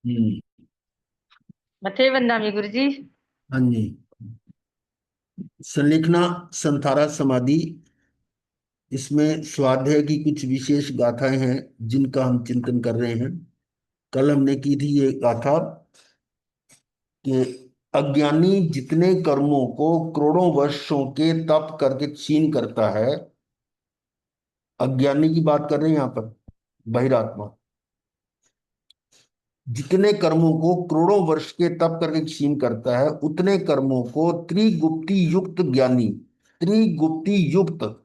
हम्म। मथे बंदामी गुरु जी। हाँ जी। संलेखना संथारा समाधि, इसमें स्वाध्याय की कुछ विशेष गाथाएं हैं जिनका हम चिंतन कर रहे हैं। कल हमने की थी ये गाथा कि अज्ञानी जितने कर्मों को करोड़ों वर्षों के तप करके क्षीण करता है। अज्ञानी की बात कर रहे हैं यहाँ पर, बहिरात्मा। जितने कर्मों को करोड़ों वर्ष के तप करके क्षीण करता है, उतने कर्मों को त्रिगुप्ति युक्त ज्ञानी, त्रिगुप्ति युक्त,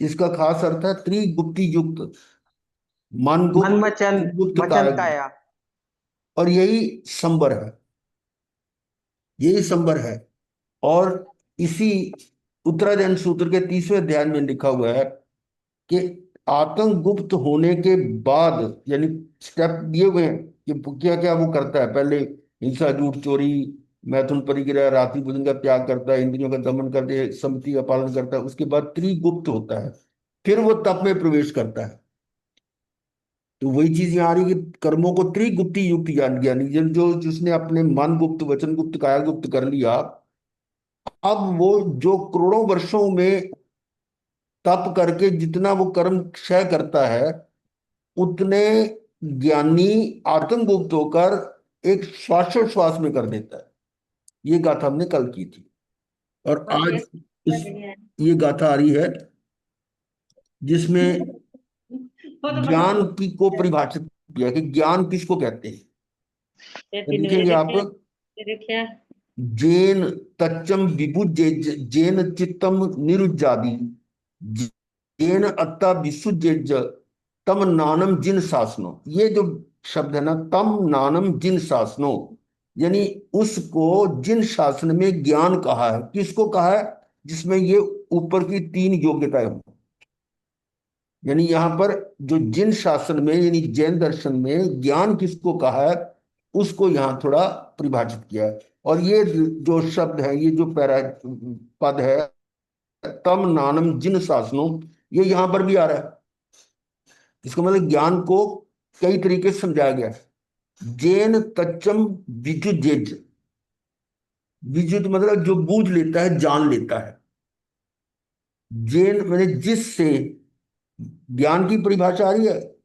इसका खास अर्थ है त्रिगुप्ति युक्त, मन मन गुप्त, वचन गुप्त वचन काय गुप्त। काया। और यही संबर है, यही संबर है। और इसी उत्तरायण सूत्र के 30वें अध्याय में लिखा हुआ है कि आतंक गुप्त होने के बाद, यानी स्टेप दिए हुए हैं कि क्या क्या वो करता है। पहले हिंसा, झूठ, चोरी, मैथुन, परिग्रह, रात्रि भोजन का त्याग करता है, इंद्रियों का दमन करते है, सम्मति का पालन करता है। उसके बाद त्रिगुप्त होता है, फिर वो तप में प्रवेश करता है। तो वही चीज यहाँ आ रही है कि कर्मों को त्रिगुप्ति युक्त ज्ञान, ज्ञानी जन जो जिसने अपने मन गुप्त, वचन गुप्त, काया गुप्त कर लिया, अब वो जो करोड़ों वर्षों में तप करके जितना वो कर्म क्षय करता है, उतने ज्ञानी आत्मगुप्त होकर एक श्वासोश्वास में कर देता है। ये गाथा हमने कल की थी। और बढ़िया। आज इस बढ़िया है। ये गाथा आ रही है जिसमें वो तो बस ज्ञान की को परिभाषित किया कि ज्ञान किसको कहते हैं। ये तो तीन बजे देखेंगे आप, देखिए। ये देखिए। जेन तच्चम विभुजे, जेन चित्तम निरुज्जादि, जेन अत्ता विसुजेज, तम नानम जिन शासनो। ये जो शब्द है ना, तम नानम जिन शासनो, यानी उसको जिन शासन में ज्ञान कहा है। किसको कहा है? जिसमें ये ऊपर की तीन योग्यताएं हों। यानी यहां पर जो जिन शासन में, यानी जैन दर्शन में ज्ञान किसको कहा है, उसको यहां थोड़ा परिभाषित किया है। और ये जो शब्द है, ये जो पैरा पद है, तम नानम जिन शासनो, ये यहां पर भी आ रहा है। इसका मतलब ज्ञान को कई तरीके से समझाया गया है। जेन तच्चम विजुजेज, विजुत मतलब जो बूझ लेता है, जान लेता है। जेन मैंने जिससे, ज्ञान की परिभाषा आ रही है।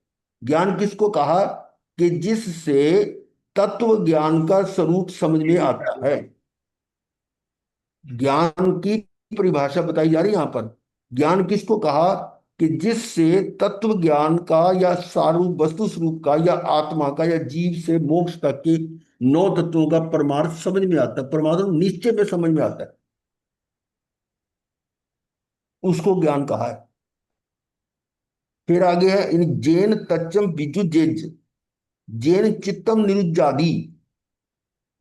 ज्ञान किसको कहा? कि जिससे तत्व ज्ञान का स्वरूप समझ में आता है। ज्ञान की परिभाषा बताई जा रही है यहां पर। ज्ञान किसको कहा? कि जिससे तत्व ज्ञान का या सारूप वस्तु स्वरूप का या आत्मा का या जीव से मोक्ष तक के नौ तत्वों का परमार्थ समझ में आता है, परमार्थ निश्चय में समझ में आता है, उसको ज्ञान कहा है। फिर आगे है इन जैन तच्चम विजु जेज, जैन चित्तम निरुज्जादि,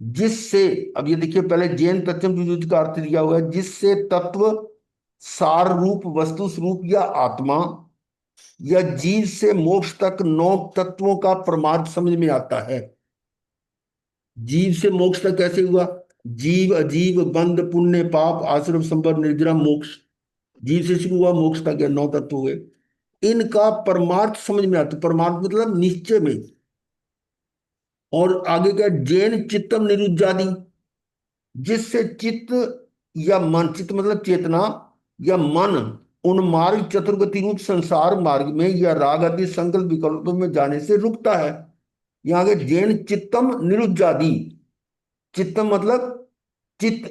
जिससे, अब ये देखिए पहले जैन तत्व विद्युत का अर्थ दिया हुआ है, जिससे तत्व सार रूप वस्तु स्वरूप या आत्मा या जीव से मोक्ष तक नौ तत्वों का परमार्थ समझ में आता है। जीव से मोक्ष तक कैसे हुआ? जीव, अजीव, बंध, पुण्य, पाप, आश्रम, संबर, निर्जरा, मोक्ष। जीव से शुरू हुआ, मोक्ष तक गया, नौ तत्व हुए। इनका परमार्थ समझ में आता, परमार्थ मतलब निश्चय में। और आगे क्या? जैन चित्तम निरुज्जादि, जिससे चित्त या मन, चित्त मतलब चेतना या मन, उन्मार्ग चतुर्गति रूप संसार मार्ग में या राग आदि संकल्प विकल्पों में जाने से रुकता है। यहां के जैन चित्तम निरुज्जादि, चित्तम मतलब चित्त,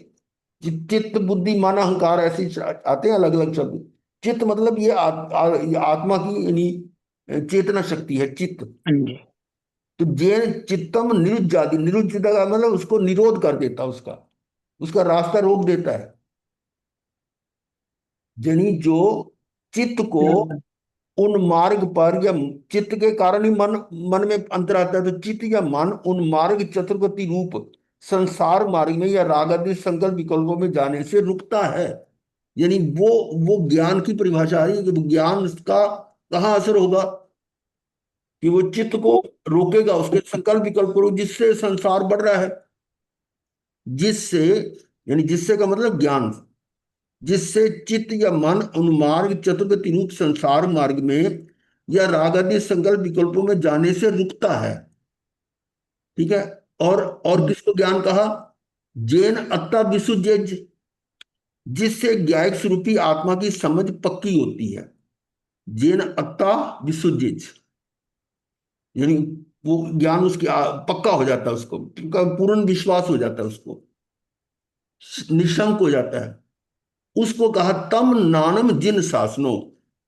चित्त बुद्धि मन अहंकार ऐसे आते हैं अलग अलग शब्द। चित्त मतलब ये आत्मा की, यानी चेतना शक्ति है चित्त। हाँ जी। तो जैन चित्तम निरुज्जादि, निरुज्जता का मतलब उसको निरोध कर देता, उसका उसका रास्ता रोक देता है। यानी जो चित्त को उन मार्ग पर, या चित्त के कारण ही मन, मन में अंतर आता है। तो चित्त या मन उन मार्ग चतुर्गति रूप संसार मार्ग में या राग आदि संकल्प विकल्पों में जाने से रुकता है। यानी वो ज्ञान की परिभाषा आ रही है कि वो ज्ञान उसका कहाँ असर होगा? कि वो चित्त को रोकेगा, उसके संकल्प विकल्प को, जिससे संसार बढ़ रहा है। जिससे, यानी जिससे का मतलब ज्ञान, जिससे चित्त या मन उन्मार्ग चतुर्गति रूप संसार मार्ग में या राग आदि संकल्प विकल्पों में जाने से रुकता है। ठीक है। और किसको ज्ञान कहा? जैन अत्ता विसुजेज, जिससे ज्ञायक स्वरूपी आत्मा की समझ पक्की होती है। जैन अत्ता विसुजेज, यानी वो ज्ञान उसकी पक्का हो जाता है, उसको पूर्ण विश्वास हो जाता है, उसको निशंक हो जाता है। उसको कहा तम नानम जिन शासनो,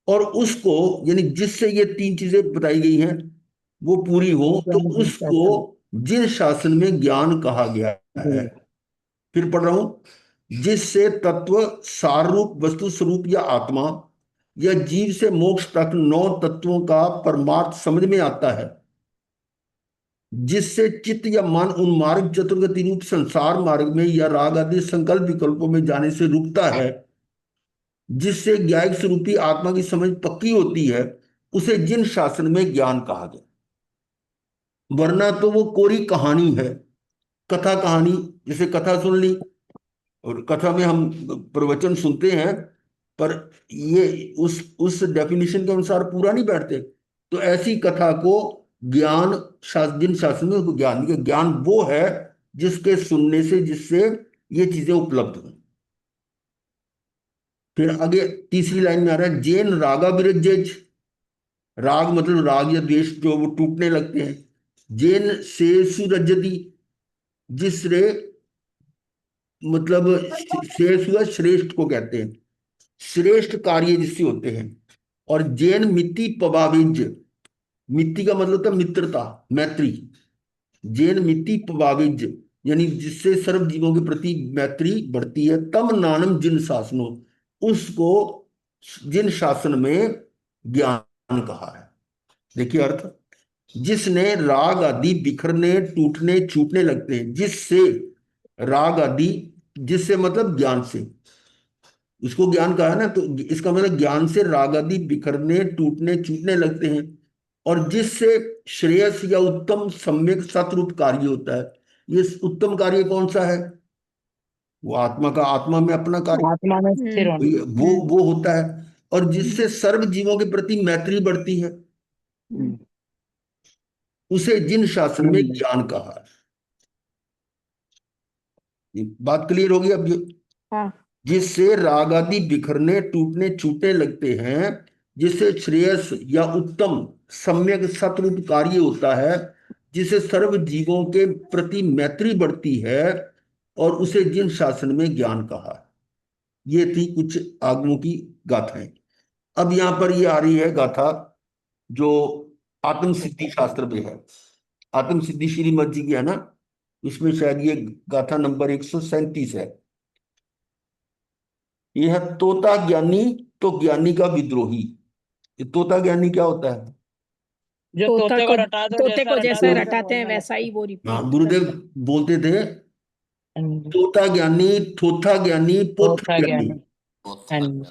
और उसको यानी जिससे ये तीन चीजें बताई गई हैं वो पूरी हो तो उसको जिन शासन में ज्ञान कहा गया है। फिर पढ़ रहा हूं, जिससे तत्व सार रूप वस्तु स्वरूप या आत्मा या जीव से मोक्ष तक नौ तत्वों का परमार्थ समझ में आता है, जिससे चित्त या मन उन मार्ग चतुर्गति रूप संसार मार्ग में या राग आदि संकल्प विकल्पों में जाने से रुकता है, जिससे ज्ञायक स्वरूपी आत्मा की समझ पक्की होती है, उसे जिन शासन में ज्ञान कहा गया। वरना तो वो कोरी कहानी है, कथा कहानी। जैसे कथा सुन ली, और कथा में हम प्रवचन सुनते हैं, पर ये उस डेफिनेशन के अनुसार पूरा नहीं बैठते। तो ऐसी कथा को ज्ञान, जिन शासन में उसको ज्ञान, ज्ञान वो है जिसके सुनने से, जिससे ये चीजें उपलब्ध हो। फिर आगे तीसरी लाइन में आ रहा है, जैन रागा विरजेज। राग मतलब राग या द्वेष जो वो टूटने लगते हैं। जैन से सुरजती, जिससे मतलब शेष हुआ श्रेष्ठ को कहते हैं, श्रेष्ठ कार्य जिससे होते हैं। और जैन मिति पवाविज, मिति का मतलब होता है मित्रता, मैत्री। जैन मिति पवाविज, यानी जिससे सर्व जीवों के प्रति मैत्री बढ़ती है। तम नानम जिन शासनो, उसको जिन शासन में ज्ञान कहा है। देखिए अर्थ, जिसने राग आदि बिखरने टूटने छूटने लगते हैं, जिससे राग आदि, जिससे मतलब ज्ञान से, उसको ज्ञान कहा है ना, तो इसका मतलब ज्ञान से राग आदि बिखरने टूटने छूटने लगते हैं। और जिससे श्रेयस या उत्तम सम्यक सतरूप कार्य होता है। ये उत्तम कार्य कौन सा है? वो आत्मा का, आत्मा में अपना कार्य, आत्मा में स्थिर होना। वो होता है। और जिससे सर्व जीवों के प्रति मैत्री बढ़ती है, उसे जिन शासन में ज्ञान कहा है। ये बात क्लियर होगी अब? हाँ। जिससे राग आदि बिखरने टूटने छूटने लगते हैं, जिससे श्रेयस या उत्तम सम्यक सतरूप कार्य होता है, जिससे सर्व जीवों के प्रति मैत्री बढ़ती है, और उसे जिन शासन में ज्ञान कहा है। ये थी कुछ आगमों की गाथाएं। अब यहां पर ये आ रही है गाथा जो आत्म सिद्धि शास्त्र में है। आत्म सिद्धि श्रीमद जी की है ना, इसमें शायद ये गाथा नंबर 137 है। ये है तोता ज्ञानी तो ज्ञानी का विद्रोही। ये तोता ज्ञानी क्या होता है? जो तोते को रटा दो, तोते को जैसे रटाते हैं वैसा ही वो हाँ, रिपीट। गुरुदेव बोलते थे, तोता ज्ञानी, थोथा ज्ञानी, पोथा तोता ज्ञानी। ज्ञानी।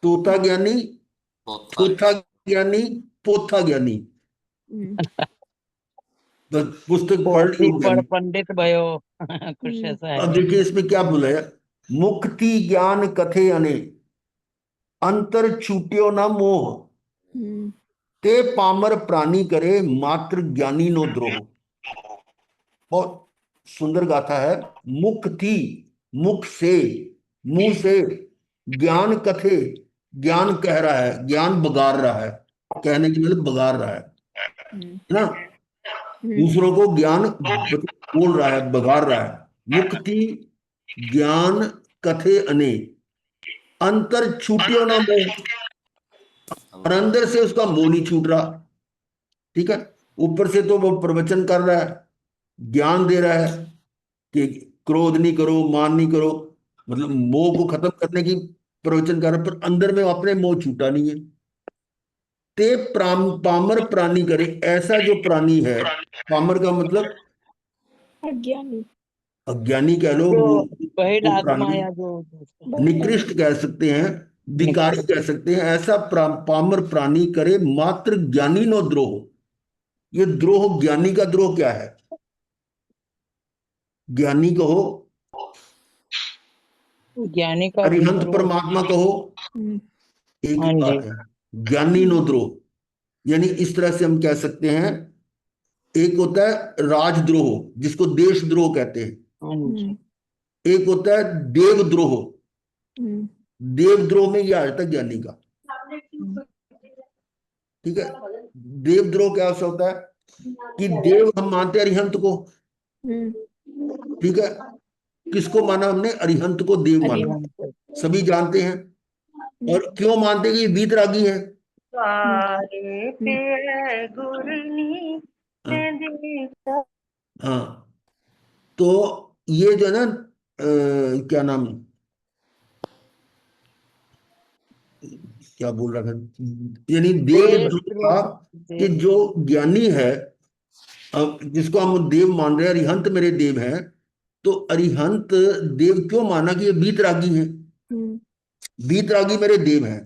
तोता ज्ञानी, थोथा ज्ञानी, पोथा ज्ञानी। तो पुस्तक पढ़ ली पोथी होगी पर हमने। पंडित भयो कुछ ऐसा है। अब देखिए इसमें क्या बोला है, मुक्ति ज्ञान कथे अने, अंतर छूट्यो ना मोह, ते पामर प्राणी करे मात्र ज्ञानी नो द्रोह। बहुत सुंदर गाथा है। मुख थी, मुख से, मुंह से, ज्ञान कथे, ज्ञान कह रहा है, ज्ञान बगार रहा है। कहने की मतलब बगार रहा है ना, दूसरों को ज्ञान बोल रहा है, बगार रहा है। मुक्ति ज्ञान कथे अने, अंतर छूटियो ना मोह, और अंदर से उसका मोह नहीं छूट रहा। ठीक है, ऊपर से तो वो प्रवचन कर रहा है, ज्ञान दे रहा है कि क्रोध नहीं करो, मान नहीं करो, मतलब मोह को खत्म करने की प्रवचन कर रहा है, पर अंदर में अपने मोह छूटा नहीं है। ते पामर प्राणी करे, ऐसा जो प्राणी है, पामर का मतलब अज्ञानी, अज्ञानी कह लो, जो बहिर वो आत्मा प्राणी या जो निकृष्ट कह सकते हैं, विकारी कह सकते हैं। ऐसा पामर प्राणी करे मात्र ज्ञानी नो द्रोह। ये द्रोह, ज्ञानी का द्रोह क्या है? ज्ञानी कहो, ज्ञानी का अरिहंत विद्रोह। परमात्मा कहो, एक हाँ ही जी। बात है। ज्ञानी नो द्रोह, यानी इस तरह से हम कह सकते हैं एक होता है राजद्रोह, जिसको देशद्रोह कहते हैं। हाँ जी। एक होता है देवद्रोह। हम्म, देवद्रोह में यह आ जाता है ज्ञानी का। ठीक है। देवद्रोह क्या होता है कि देव हम मानते हैं अरिहंत को। हम्म, ठीक है। किसको माना हमने? अरिहंत को देव माना। अरिहंत। सभी जानते हैं। और क्यों मानते हैं कि ये वीतरागी है? सारे पे गुरनी हाँ। ने देखा। हाँ। तो ये जो है ना, क्या नाम, क्या बोल रहा था, यानी देवद्रोह का, कि जो ज्ञानी है, अब जिसको हम देव मान रहे हैं, अरिहंत मेरे देव हैं, तो अरिहंत देव क्यों माना कि ये वीतरागी है? हम्म, वीतरागी मेरे देव हैं,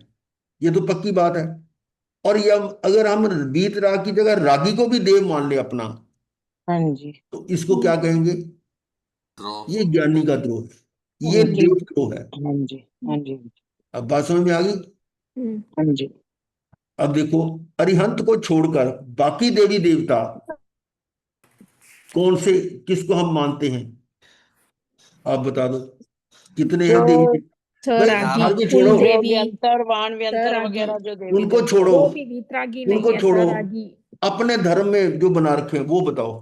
ये तो पक्की बात है। और ये अगर हम वीतराग की जगह रागी को भी देव मान ले अपना, हाँ जी। तो इसको क्या कहेंगे? ये ज्ञानी का द्रोह है, ये जी। देवद्रोह है। हाँ जी। हाँ जी। अब बात समझ में आ गई? हम्म, हाँ जी। अब देखो, अरिहंत को छोड़कर बाकी देवी देवता कौन से, किसको हम मानते हैं? आप बता दो, कितने हैं देवी जो देवता? भाई सरागी, हार भी कुल छोड़ो, जो देवी, व्यंतर वाण व्यंतर सरागी, वगैरह जो देवी उनको देवता छोड़ो, वो भी वीतरागी नहीं उनको है, छोड़ो। सरागी। अपने धर्म में जो बना रखे हैं वो बताओ।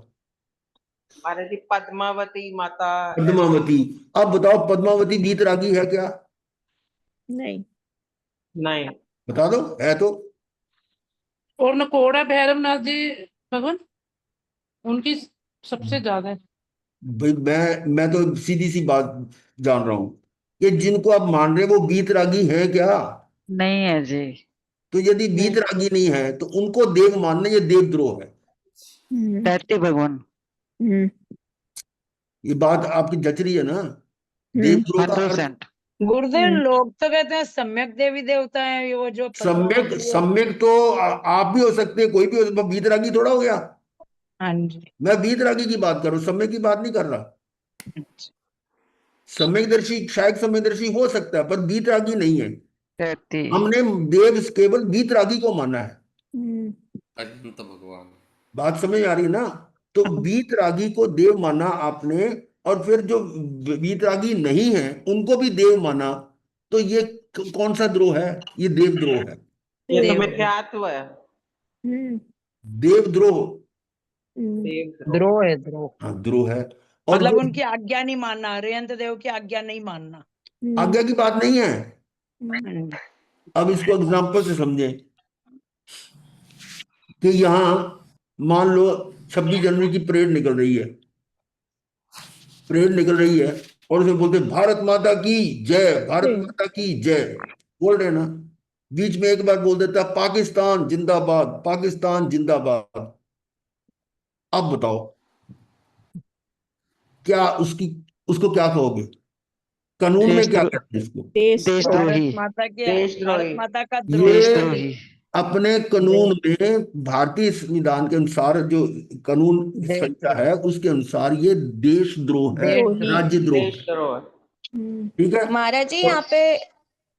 महाराज जी पद्मावती माता पद्मावती। अब बताओ, पद्मावती वीतरागी है क्या? नहीं। नहीं। बता दो, है तो। और नकोड़ा भैरवनाथ जी भगवान उनकी सबसे ज्यादा है। भाई मैं तो सीधी सी बात जान रहा हूं कि जिनको आप मान रहे हो वो वीतरागी है क्या? नहीं है जी। तो यदि वीतरागी नहीं है तो उनको देव मानना ये देवद्रोह है। हम्म, कहते भगवान हम्म, ये बात आपकी जच रही है ना? हम्म, देवद्रोह का अर्थ 100%। गुरुदेव हम्म, लोग तो कहते हैं सम्यक देवी देवता है वो जो सम्यक, पद्मावती है। सम्यक तो आप भी हो सकते हैं, कोई भी हो सकता है, वीतरागी थोड़ा हो गया। हाँ जी। मैं वीतरागी की बात कर रहा हूं, सम्यक की बात नहीं कर रहा। सम्यकदर्शी शायद सम्यकदर्शी हो सकता है, पर वीतरागी नहीं है। कहते हमने देव केवल वीतरागी को माना है। हम्म, अनंत भगवान। बात समझ आ रही है ना? तो वीतरागी को देव माना आपने, और फिर जो वीतरागी नहीं है उनको भी देव माना, तो ये कौन सा द्रोह है? ये देवद्रोह है। ये तो देव मिथ्यात्व है। हम्म, देवद्रोह। हम्म, देव द्रोह है द्रोह। हाँ, द्रोह है। और मतलब जो उनकी आज्ञा नहीं मानना, रेयंत देव की आज्ञा नहीं मानना। आज्ञा की बात नहीं है। हाँ जी। अब इसको एग्जाम्पल से समझें कि यहाँ मान लो 26 जनवरी की परेड निकल रही है, परेड निकल रही है, और उसमें बोलते हैं, भारत माता की जय, भारत हम्म, माता की जय, बोल रहे हैं ना? बीच में एक बार बोल देता है, पाकिस्तान जिंदाबाद, पाकिस्तान जिंदाबाद। अब बताओ, क्या उसकी, उसको क्या कहोगे? कानून में क्या देशद्रोह, कहते हैं इसको? भारत देशद्रोही, माता के, भारत देशद्रोही। माता का ये द्रोह। देशद्रोही। अपने कानून में, भारतीय संविधान के अनुसार जो कानून संहिता देशद्रोह। है उसके अनुसार ये देशद्रोह है, द्रोही। राज्यद्रोह है। देशद्रोह। हम्म, ठीक है। महाराज जी और यहाँ पे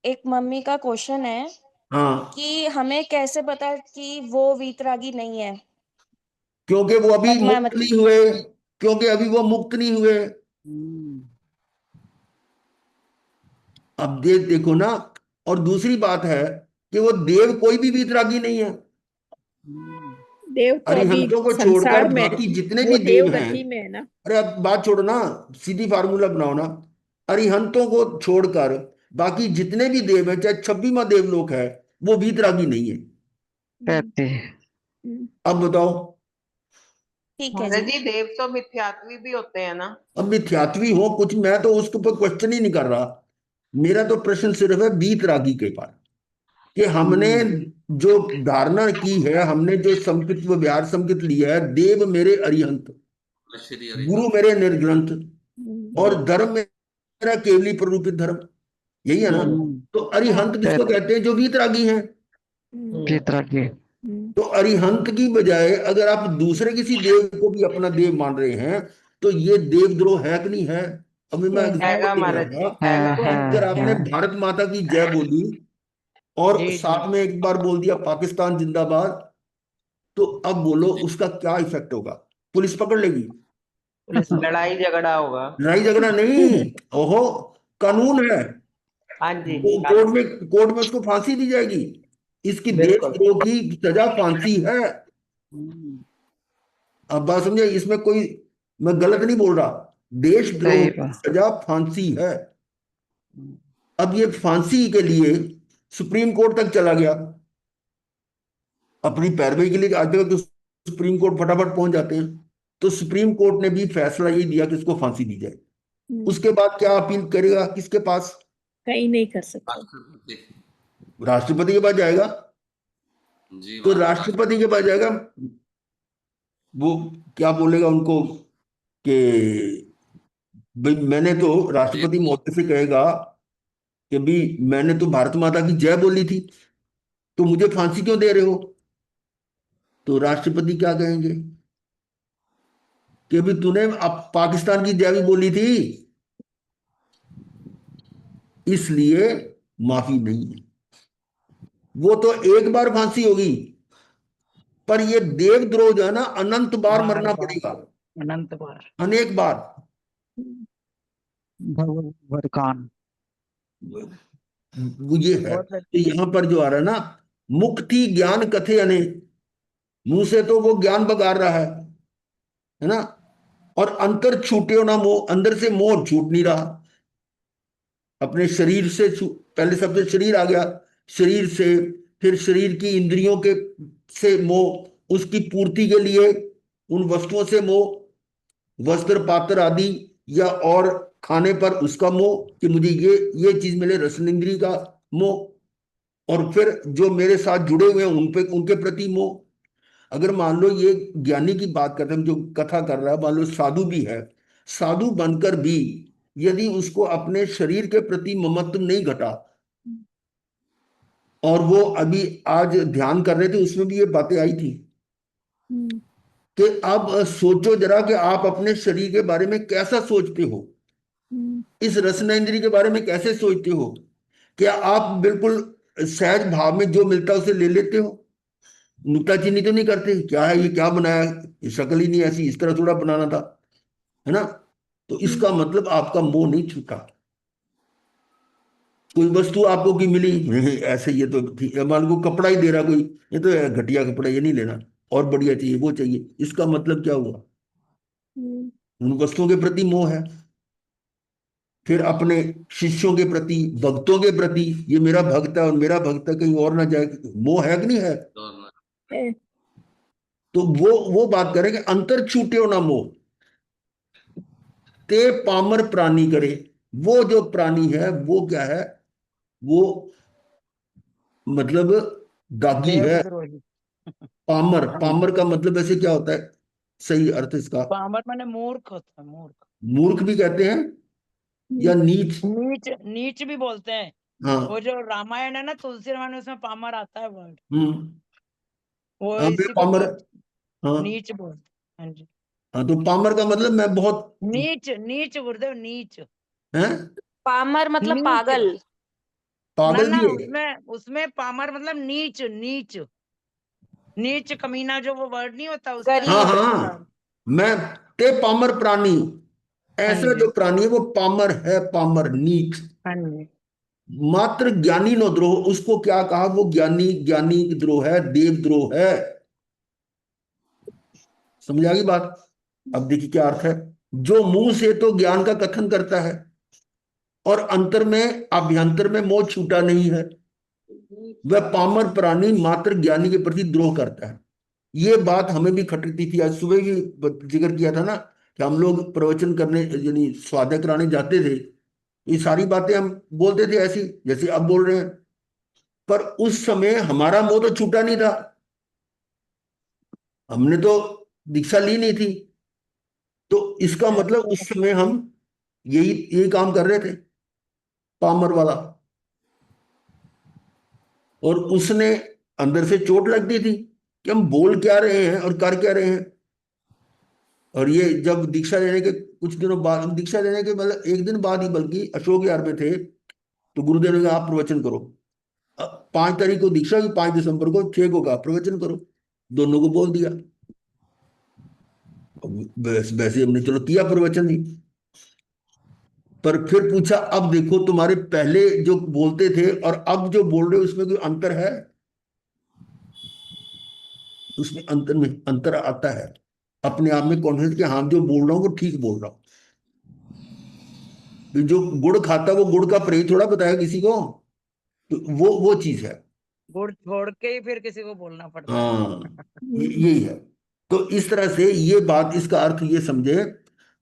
एक मम्मी का क्वेश्चन है हाँ, कि हमें कैसे पता कि वो वीतरागी नहीं है, क्योंकि वो अभी मुक्त पद्मावती। नहीं हुए, क्योंकि अभी वो मुक्त नहीं हुए। अब देखो ना। और दूसरी बात है कि वो देव कोई भी वीतरागी नहीं है। देव तो अभी अरिहंतों को छोड़कर संसार में, बाकी जितने वो भी देव देव हैं, गति में है ना। अरे अब बात छोड़ो ना, सीधी फार्मूला बनाओ ना। अरिहंतों को छोड़कर बाकी जितने भी देव हैं, चाहे 26वां देवलोक है, वो वीतरागी नहीं है। कहते हम्म, अब बताओ। ठीक है महाराज जी। जी देव तो मिथ्यात्वी भी होते हैं ना। अब मिथ्यात्वी हो कुछ, मैं तो उसके ऊपर क्वेश्चन ही नहीं कर रहा। मेरा तो प्रश्न सिर्फ है वीतरागी के पास, कि हमने जो धारणा की है, हमने जो संकित व्यवहार संकित लिया है, देव मेरे अरिहंत, श्री गुरु अरिहंत। मेरे निर्ग्रंथ, हम्म, और धर्म मेरा केवली प्ररूपित धर्म, यही है ना? तो अरिहंत किसको कहते हैं? जो वीतरागी हैं। हम्म, वीतरागी। तो अरिहंत की बजाय अगर आप दूसरे किसी देव को भी अपना देव मान रहे हैं, तो ये देवद्रोह है कि नहीं है? अभी मैं हैगा एग्जाम्पल दे रहा महाराज जी, था। हैगा। है अगर आपने है। भारत माता की जय बोली और जी जी। साथ में एक बार बोल दिया पाकिस्तान जिंदाबाद, तो अब बोलो उसका क्या इफेक्ट होगा? पुलिस पकड़ लेगी? पुलिस लड़ाई झगड़ा होगा। लड़ाई झगड़ा नहीं, ओहो, कानून है। हाँ जी। कोर्ट में उसको फांसी दी जाएगी। इसकी बिल्कुल। देशद्रोह की सजा फांसी है। हम्म, अब बात समझे, इसमें कोई मैं गलत नहीं बोल रहा। देशद्रोह सही की बात। सजा फांसी है। अब ये फांसी के लिए सुप्रीम कोर्ट तक चला गया अपनी पैरवी के लिए। आज तक तो सुप्रीम कोर्ट फटाफट पहुंच जाते हैं। तो सुप्रीम कोर्ट ने भी फैसला ये दिया कि उसको फांसी दी जाए। उसके बाद क्या अपील करेगा? किसके पास? कहीं नहीं कर सकते। राष्ट्रपति। राष्ट्रपति के पास जाएगा। जी तो माननीय राष्ट्रपति के पास जाएगा, वो क्या बोलेगा उनको कि भाई मैंने तो, राष्ट्रपति महोदय से कहेगा कि भाई मैंने तो भारत माता की जय बोली थी, तो मुझे फांसी क्यों दे रहे हो? तो राष्ट्रपति क्या कहेंगे कि भाई तूने अब पाकिस्तान की जय भी बोली थी, इसलिए माफी नहीं है। वो तो एक बार फांसी होगी, पर ये देवद्रोह जो है ना, अनंत बार बार मरना बार पड़ेगा, अनंत बार। अनेक बार। भगवान वरदान। वो ये है। बहुत तो यहां पर जो आ रहा है ना, मुक्ति ज्ञान कथे अने, मुंह से तो वो ज्ञान बगार रहा है ना, और अंतर छूटे ना मोह, अंदर से मोह छूट नहीं रहा। अपने शरीर से पहले शब्द शरीर आ गया, शरीर से, फिर शरीर की इंद्रियों के से मोह, उसकी पूर्ति के लिए उन वस्तुओं से मोह, वस्त्र पात्र आदि, या और खाने पर उसका मोह कि मुझे ये चीज मिले, रसन इंद्रिय का मोह, और फिर जो मेरे साथ जुड़े हुए हैं उन पे, उनके प्रति मोह। अगर मान लो ये ज्ञानी की बात करते हैं, जो कथा कर रहा है, मान लो साधु भी है, साधु बनकर भी यदि उसको अपने शरीर के प्रति ममत्व नहीं घटा, और वो अभी आज ध्यान कर रहे थे उसमें भी ये बातें आई थी कि अब सोचो जरा कि आप अपने शरीर के बारे में कैसा सोचते हो, इस रसना इंद्रिय के बारे में कैसे सोचते हो? क्या आप बिल्कुल सहज भाव में जो मिलता है उसे ले लेते हो? नुक्ताचीनी तो नहीं करते, क्या है ये, क्या बनाया, ये शक्ल ही नहीं ऐसी, इस तरह थोड़ा बनाना था, है ना? तो इसका मतलब आपका मोह नहीं छूटा। कोई वस्तु आपको की मिली, ऐसे ये तो ठीक है, मान लो कपड़ा ही दे रहा कोई, ये तो है घटिया कपड़ा, ये नहीं लेना, और बढ़िया चाहिए, वो चाहिए, इसका मतलब क्या हुआ? उन वस्तुओं के प्रति मोह है। फिर अपने शिष्यों के प्रति, भक्तों के प्रति, ये मेरा भक्त है और मेरा भक्त है कहीं और ना जाए, मोह है कि नहीं है? है। तो वो बात करें कि अंतर छूटे ना मोह, ते पामर प्राणी करे। वो जो प्राणी है वो क्या है? वो मतलब दागी है। देवद्रोही। पामर, पामर का मतलब ऐसे क्या होता है, सही अर्थ इसका? पामर माने मूर्ख होता है, मूर्ख। मूर्ख भी कहते हैं या नीच? नीच, नीच भी बोलते हैं। वो हाँ। जो रामायण है ना, तुलसी रामायण, उसमें पामर आता है वर्ड, हम्म। वो हाँ मैं इसी को पामर। नीच, हाँ। नीच बोलते हैं। हाँ जी, हाँ तो पामर का मतलब मैं बहुत, नीच, नीच गुरुदेव, नीच। है पामर मतलब नीच पागल। ना पागल ना, भी है। उसमें उसमें पामर मतलब नीच, नीच, नीच कमीना, जो वो वर्ड नहीं होता, उसका हाँ गरीब। नीच हाँ, होता है। मैं ते पामर प्राणी, हाँ ऐसा जी, जो प्राणी है वो पामर है, पामर नीच। हाँ जी। मात्र ज्ञानी नो द्रोह, उसको क्या कहा? वो ज्ञानी, ज्ञानी द्रोह है, देवद्रोह है। समझ आ गई बात? अब देखिए क्या अर्थ है। जो मुंह से तो ज्ञान का कथन करता है और अंतर में, अभ्यंतर में मोह छूटा नहीं है, वह पामर प्राणी मात्र ज्ञानी के प्रति द्रोह करता है। ये बात हमें भी खटकती थी। आज सुबह भी जिक्र किया था ना कि हम लोग प्रवचन करने यानी स्वाध्याय कराने जाते थे, ये सारी बातें हम बोलते थे ऐसी जैसे अब बोल रहे हैं, पर उस समय हमारा मोह तो छूटा नहीं था, हमने तो दीक्षा ली नहीं थी। तो इसका मतलब उस समय हम यही यही काम कर रहे थे, पामर वाला। और उसने अंदर से चोट लगती थी कि हम बोल क्या रहे हैं और कर क्या रहे हैं। और ये जब दीक्षा लेने के कुछ दिनों बाद, हम दीक्षा लेने के मतलब एक दिन बाद ही बल्कि अशोक विहार में थे, तो गुरुदेव ने कहा आप प्रवचन करो। 5 तारीख को दीक्षा की, 5 दिसंबर को, 6 को कहा प्रवचन करो। दोनों को बोल दिया। वैसे हमने चलो किया प्रवचन ही, पर फिर पूछा अब देखो तुम्हारे पहले जो बोलते थे और अब जो बोल रहे हो उसमें कोई अंतर है? उसमें अंतर आता है। अपने आप में कॉन्फिडेंस कि हाँ जो बोल रहा हूँ वो ठीक बोल रहा हूँ। जो गुड़ खाता है वो गुड़ का प्रेय थोड़ा बताया किसी को, तो वो चीज है। गुड़ छोड़ के ही फिर किसी को बोलना पड़ता है। हाँ, यही है। तो इस तरह से ये बात, इसका अर्थ ये समझे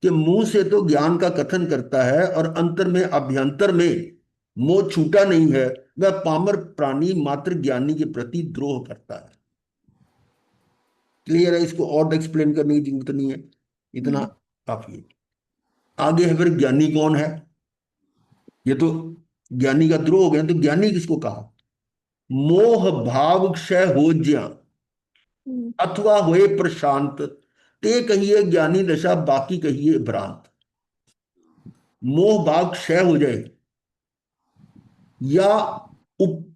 कि मुंह से तो ज्ञान का कथन करता है और अंतर में अभ्यंतर में मोह छूटा नहीं है, वह पामर प्राणी मात्र ज्ञानी के प्रति द्रोह करता है। क्लियर है? इसको और एक्सप्लेन करने की जरूरत नहीं है, इतना काफी है। आगे है फिर ज्ञानी कौन है? ये तो ज्ञानी का द्रोह हो गया, तो ज्ञानी किसको कहा? मोह भाव क्षय हो ज्या अथवा होए प्रशांत, ते कहिए ज्ञानी दशा, बाकी कहिए भ्रांत। मोह भाव क्षय हो जाए या उप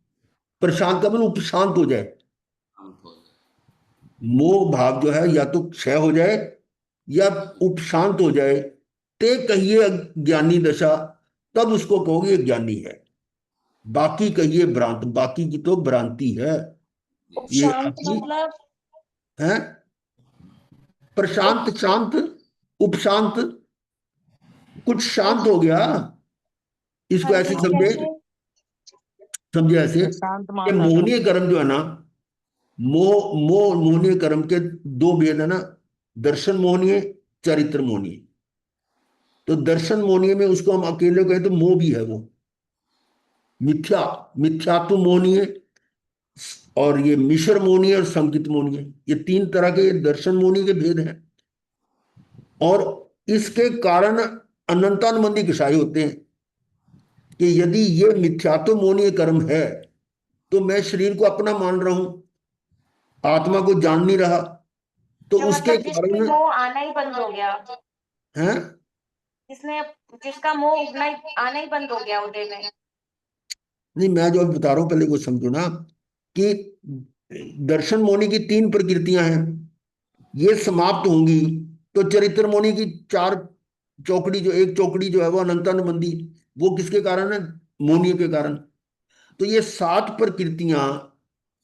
प्रशांत का मतलब उपशांत हो जाए। शांत हो जाए। मोह भाव जो है या तो क्षय हो जाए या उपशांत हो जाए, ते कहिए ज्ञानी दशा, तब उसको कहोगे ये ज्ञानी है। बाकी कहिए भ्रांत, बाकी की तो भ्रांति है। ये शांत आपकी मतलब है। प्रशांत, शांत, उपशांत, कुछ शांत हो गया, इसको हाँ ऐसे जी, समझे, कैसे? समझे ऐसे शांत कि माता था। मोहनीय कर्म जो है ना, मोहनीय कर्म के दो भेद है ना, दर्शन मोहनीय, चरित्र मोहनीय। तो दर्शन मोहनीय में उसको हम अकेले कहें तो मोह भी है वो, मिथ्यात्व मोहनीय, और ये मिश्र मोहनीय और संकित मोहनीय, ये तीन तरह के दर्शन मोहनीय के भेद हैं। और इसके कारण अनंतानुबंधी कषाय होते हैं कि यदि ये मिथ्यात्व मोहनीय कर्म है तो मैं शरीर को अपना मान रहा हूं, आत्मा को जान नहीं रहा, तो जो उसके मतलब जिसमें कारण मोह आना ही बंद हो गया, है। जिसने जिसका मोह उठना ही आना ही बंद हो गया उदय में। नहीं, मैं जो बता रहा हूं पहले वो समझो ना, कि दर्शन मोहनी की तीन प्रकृतियां हैं, ये समाप्त होंगी तो चरित्र मोहनी की चार चौकड़ी, जो एक चौकड़ी जो है वो अनंतानुबंधी, वो किसके कारण है? मोहनीय के कारण। तो ये सात प्रकृतियां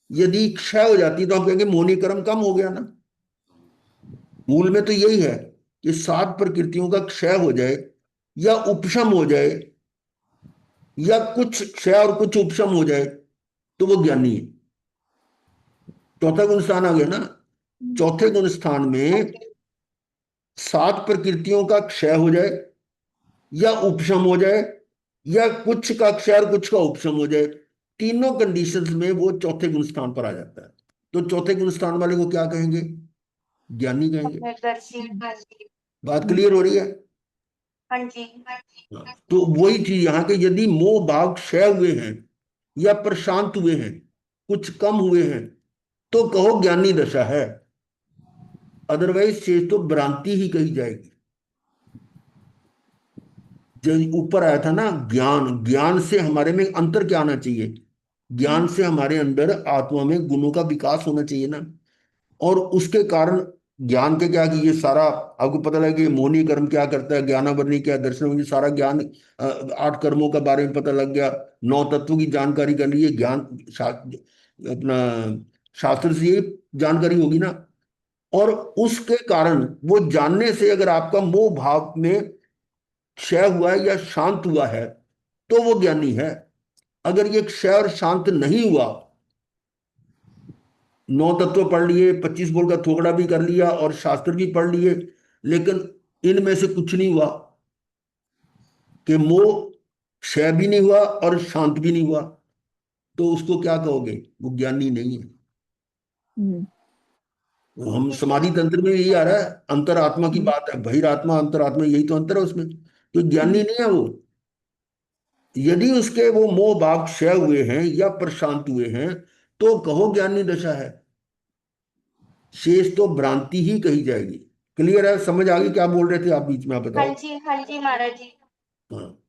यदि क्षय हो जाती तो हम कहेंगे मोहनीय कर्म कम हो गया ना। मूल में तो यही है कि सात प्रकृतियों का क्षय हो जाए या उपशम हो जाए, या कुछ क्षय और कुछ उपशम हो जाए, तो वो ज्ञानी है। चौथा गुण स्थान आ गया ना। चौथे गुण स्थान में सात प्रकृतियों का क्षय हो जाए या उपशम हो जाए, या कुछ का क्षय और कुछ का उपशम हो जाए, तीनों कंडीशंस में वो चौथे गुण स्थान पर आ जाता है। तो चौथे गुण स्थान वाले को क्या कहेंगे? ज्ञानी कहेंगे। दर्शी, हाँ जी, बात क्लियर हो रही है? हाँ जी। तो वही चीज यहाँ के, यदि मोह भाव क्षय हुए हैं या प्रशांत हुए हैं, कुछ कम हुए हैं, तो कहो ज्ञानी दशा है, अदरवाइज शेष तो भ्रांति ही कही जाएगी। जो ऊपर आया था ना, ज्ञान, ज्ञान से हमारे में अंतर क्या आना चाहिए? ज्ञान से हमारे अंदर आत्मा में गुणों का विकास होना चाहिए ना। और उसके कारण ज्ञान के क्या, कि ये सारा आपको पता लगे कि मोहनीय कर्म क्या करता है, ज्ञानावरणी क्या, दर्शन, सारा ज्ञान, 8 कर्मों के बारे में पता लग गया, 9 तत्वों की जानकारी कर ली है, ज्ञान अपना शास्त्र से ये जानकारी होगी ना। और उसके कारण वो जानने से अगर आपका मोह भाव में क्षय हुआ है या शांत हुआ है तो वो ज्ञानी है। अगर ये क्षय और शांत नहीं हुआ, 9 तत्व पढ़ लिए, 25 बोल का थोकड़ा भी कर लिया और शास्त्र भी पढ़ लिए, लेकिन इनमें से कुछ नहीं हुआ, कि मोह क्षय भी नहीं हुआ और शांत भी नहीं हुआ, तो उसको क्या कहोगे? वो ज्ञानी नहीं है। हम समाधि तंत्र में यही आ रहा है, अंतरात्मा की बात है, बहिरात्मा अंतरात्मा, यही तो अंतर है उसमें। तो ज्ञानी नहीं है वो। यदि उसके वो मोह भाव क्षय हुए हैं या प्रशांत हुए हैं तो कहो ज्ञानी दशा है, शेष तो भ्रांति ही कही जाएगी। क्लियर है? समझ आ गई? क्या बोल रहे थे आप बीच में, आप हाँ बताओ। जी, हाँ जी महाराज जी। हाँ,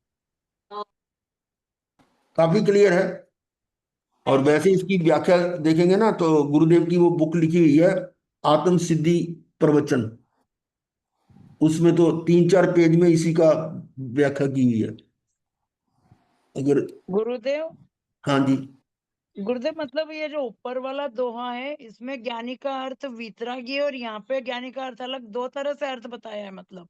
काफी क्लियर है। और वैसे इसकी व्याख्या देखेंगे ना तो गुरुदेव की वो बुक लिखी हुई है आत्म सिद्धि प्रवचन, उसमें तो 3-4 पेज में इसी का व्याख्या की हुई है। अगर गुरुदेव हाँ जी, गुरुदेव मतलब ये जो ऊपर वाला दोहा है इसमें ज्ञानी का अर्थ वितरागी और यहाँ पे ज्ञानी का अर्थ अलग, दो तरह से अर्थ बताया है। मतलब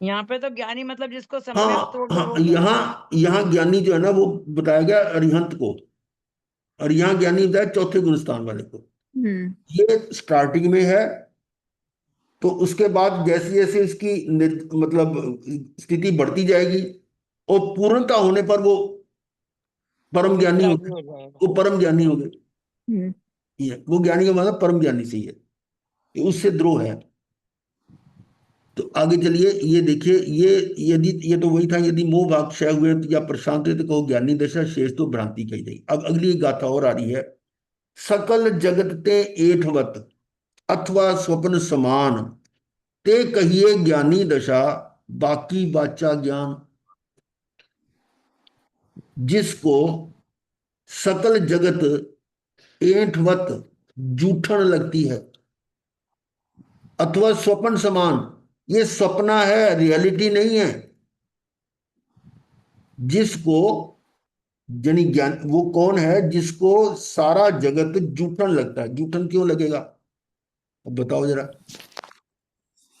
यहाँ पे तो ज्ञानी मतलब जिसको सम्यक हाँ तोड़ हाँ, वो यहाँ यहाँ ज्ञानी जो है ना वो बताया गया अरिहंत को, और यहाँ ज्ञानी बताया चौथे गुण स्थान वाले को। ये स्टार्टिंग में है, तो उसके बाद जैसे जैसे इसकी मतलब स्थिति बढ़ती जाएगी और पूर्णता होने पर वो परम ज्ञानी हो वितरागी गए, हो जाएगा। वो परम ज्ञानी हो गए। ये वो ज्ञानी का मतलब परम ज्ञानी से ही है, ये उससे द्रोह है। तो आगे चलिए, ये देखिए, ये यदि ये तो वही था, यदि मोह भाग क्षय हुए या प्रशांत हुए तो कहो ज्ञानी दशा, शेष तो भ्रांति कही गई। अब अगली गाथा और आ रही है। सकल जगत ते एठवत अथवा स्वप्न समान, ते कहिए ज्ञानी दशा, बाकी बाचा ज्ञान। जिसको सकल जगत ऐंठवत जूठन लगती है अथवा स्वप्न समान, ये सपना है, रियलिटी नहीं है। जिसको यानी ज्ञान वो कौन है जिसको सारा जगत जूठन लगता है। जूठन क्यों लगेगा, अब बताओ जरा।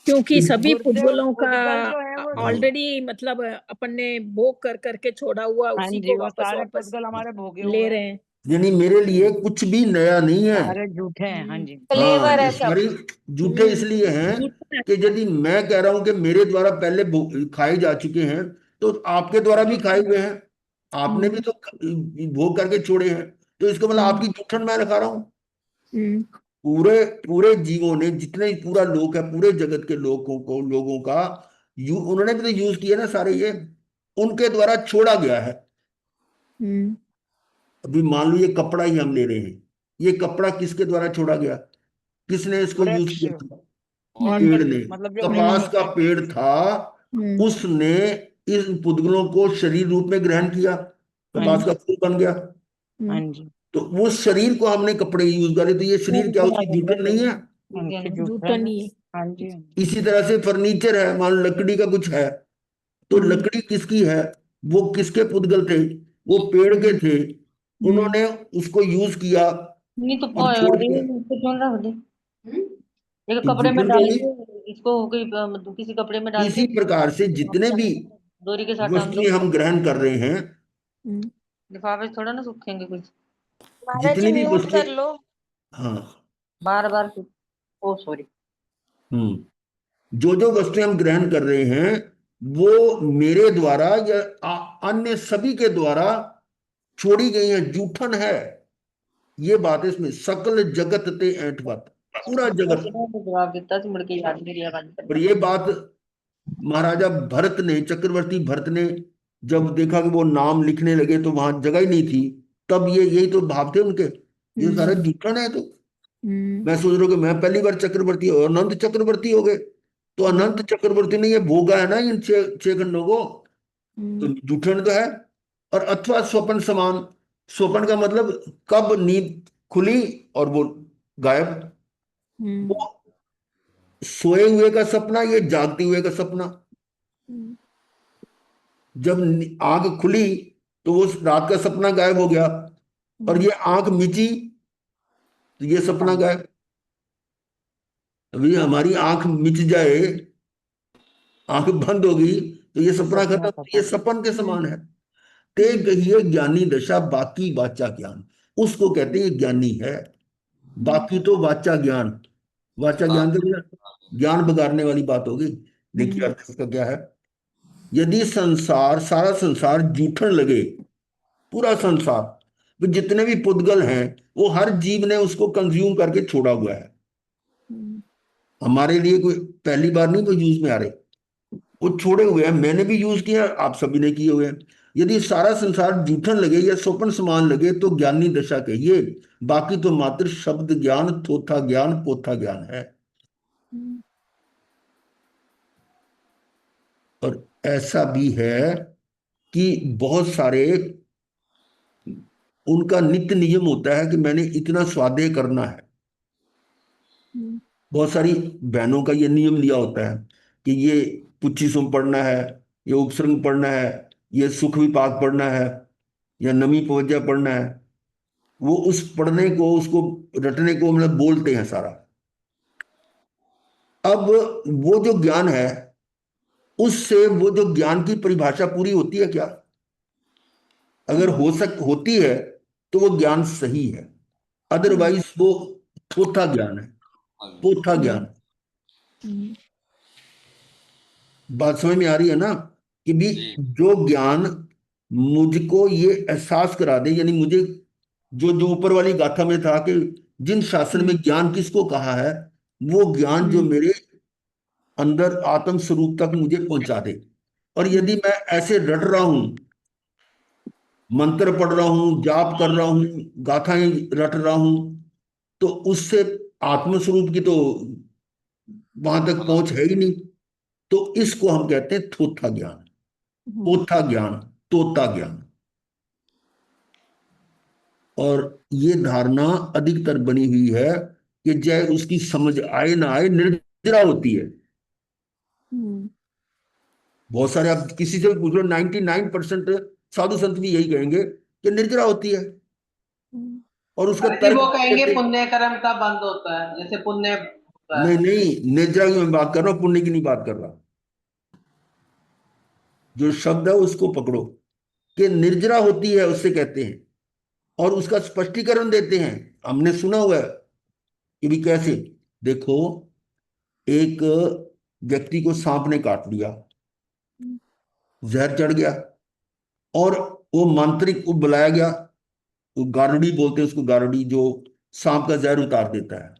क्योंकि सभी गुरुदेव पुद्गलों का पुद्गल जो है वो ऑलरेडी मतलब अपन ने भोग कर करके छोड़ा हुआ, हाँ उसी जी, को वो वापस सारे वापस पुद्गल हमारे भोगे ले हुए रहे हैं, हैं। यानी मेरे लिए कुछ भी नया नहीं है। सारे झूठे हैं। हाँ जी, हाँ, फ्लेवर ये है सब। सारी जूठे इसलिए हैं झूठा कि यदि मैं कह रहा हूं कि मेरे द्वारा पहले खाए जा चुके हैं, तो आपके द्वारा भी खाए हुए हैं, आपने भी तो भोग करके छोड़े हैं, तो इसका मतलब आपकी जूठन मैं रखा रहा हूं। पूरे पूरे जीवों ने, जितने भी पूरा लोक है, पूरे जगत के लोगों का उन्होंने भी तो यूज किया ना सारे, ये उनके द्वारा छोड़ा गया है। अभी मान लो ये कपड़ा ही हम ले रहे हैं, ये कपड़ा किसके द्वारा छोड़ा गया, किसने इसको यूज वृक्ष किया था, पेड़ वाटर ने। मतलब जो कपास वृक्ष का होता पेड़ था, उसने इस पुद्गलों को शरीर रूप में ग्रहण किया, है। हाँ कपास जी, का फूल बन गया। हाँ जी, तो वो शरीर को हमने कपड़े यूज करे, तो ये शरीर क्या उसकी जूठन नहीं है। उनके झूठे झूठा हैं। नहीं है। हाँ जी, इसी तरह से फर्नीचर है, मान लो लकड़ी का कुछ है, तो लकड़ी किसकी है, वो किसके पुद्गल थे, वो पेड़ के थे, उन्होंने उसको यूज किया नहीं तो और छोड़ अरे दिया। इसको क्यों रख दे? एक तो कपड़े में जूठन डाल थोड़ी। के इसको कोई मतलब किसी कपड़े में डाल के इसी प्रकार से जितने भी डोरी के साथ टांग दो। वस्तुएं हम ग्रहण कर रहे हैं, लिफाफे से थोड़ा ना सूखेंगे कुछ। महाराज जी जितनी भी म्यूट वस्तुएं, कर लो, हाँ, बार बार। ओ सॉरी। जो जो वस्तुएं हम ग्रहण कर रहे हैं, वो मेरे द्वारा या अन्य सभी के द्वारा छोड़ी गई है, जूठन है। ये बात है इसमें, सकल जगत ते ऐंठवत, पूरा जगत। तो जवाब देता तो मुड़ के याद नहीं रिया बात और करना। ये बात महाराजा भरत ने, चक्रवर्ती भरत ने जब देखा कि वो नाम लिखने लगे तो वहां जगह ही नहीं थी, तब ये यही तो भाव थे उनके, ये सारे जूठन है। तो मैं सोच रहा हूँ कि मैं पहली बार चक्रवर्ती और अनंत चक्रवर्ती हो गए, तो अनंत चक्रवर्ती ने ये भोगा है ना इन छह खंडों को, तो जूठन तो है। और अथवा स्वप्न समान, स्वप्न का मतलब कब नींद खुली और वो गायब, वो सोए हुए का सपना, ये जागते हुए का सपना। जब आंख खुली तो वो रात का सपना गायब हो गया, और ये आंख मिची तो ये सपना गायब। अभी हमारी आंख मिच जाए, आंख बंद होगी, तो ये सपना सपना खत्म, खत्म। ये सपन के समान है। ते कहिए ज्ञानी दशा, बाकी वाचा ज्ञान, उसको कहते हैं ये ज्ञानी है। बाकी तो वाचा ज्ञान, वाचा ज्ञान तो भैया ज्ञान बिगाड़ने वाली बात होगी। देखिए अर्थ इसका क्या है। यदि संसार, सारा संसार जूठन लगे, पूरा संसार, तो जितने भी पुद्गल हैं वो हर जीव ने उसको कंज्यूम करके छोड़ा हुआ है। हमारे लिए कोई पहली बार नहीं कोई यूज में आ रहे, वो छोड़े हुए हैं, मैंने भी यूज किया, आप सभी ने किए हुए हैं। यदि सारा संसार जूठन लगे या स्वप्न समान लगे तो ज्ञानी दशा कहिए, बाकी तो मात्र शब्द ज्ञान, थोथा ज्ञान, पोथा ज्ञान है। और ऐसा भी है कि बहुत सारे उनका नित्य नियम होता है कि मैंने इतना स्वाध्याय करना है। बहुत सारी बहनों का ये नियम लिया होता है कि ये पुच्छी सुम पढ़ना है, ये उपसर्ग पढ़ना है, ये सुख विपाक पढ़ना है, या नमी पवज्जा पढ़ना है। वो उस पढ़ने को, उसको रटने को मतलब बोलते हैं सारा। अब वो जो ज्ञान है, उससे वो जो ज्ञान की परिभाषा पूरी होती है क्या? अगर होती है तो वो ज्ञान सही है, अदरवाइज वो थोथा ज्ञान है, पोथा ज्ञान। बात समझ में आ रही है ना? कि भी जी जो ज्ञान मुझको ये एहसास करा दे, यानी मुझे जो जो ऊपर वाली गाथा में था कि जिन शास्त्र में ज्ञान किसको कहा है, वो ज्ञान जो मेरे अंदर आत्म स्वरूप तक मुझे पहुंचा दे। और यदि मैं ऐसे रट रहा हूं, मंत्र पढ़ रहा हूं, जाप कर रहा हूं, गाथाएं रट रहा हूं, तो उससे आत्म स्वरूप की तो वहां तक पहुंच है ही नहीं। तो इसको हम कहते हैं थोथा ज्ञान, पोथा ज्ञान, तोता ज्ञान। और ये धारणा अधिकतर बनी हुई है कि चाहे उसकी समझ आए ना आए, निर्जरा होती है। बहुत सारे, आप किसी से भी पूछ लो, 99% साधु संत भी यही कहेंगे कि निर्जरा होती है। और उसका अरे जी, तर्क वो कहेंगे देते, पुण्य कर्म का बंद होता है, जैसे पुण्य होता नहीं है। नहीं, निर्जरा की मैं बात कर रहा हूं, पुण्य की नहीं बात कर रहा। जो शब्द है उसको पकड़ो, कि निर्जरा होती है उससे कहते हैं। और उसका स्पष्टीकरण देते हैं, हमने सुना हुआ है कि भी कैसे। देखो, एक व्यक्ति को सांप ने काट लिया, जहर चढ़ गया, और वो मांत्रिक को बुलाया गया। वो गारुड़ी बोलते हैं उसको, गारुड़ी जो सांप का जहर उतार देता है।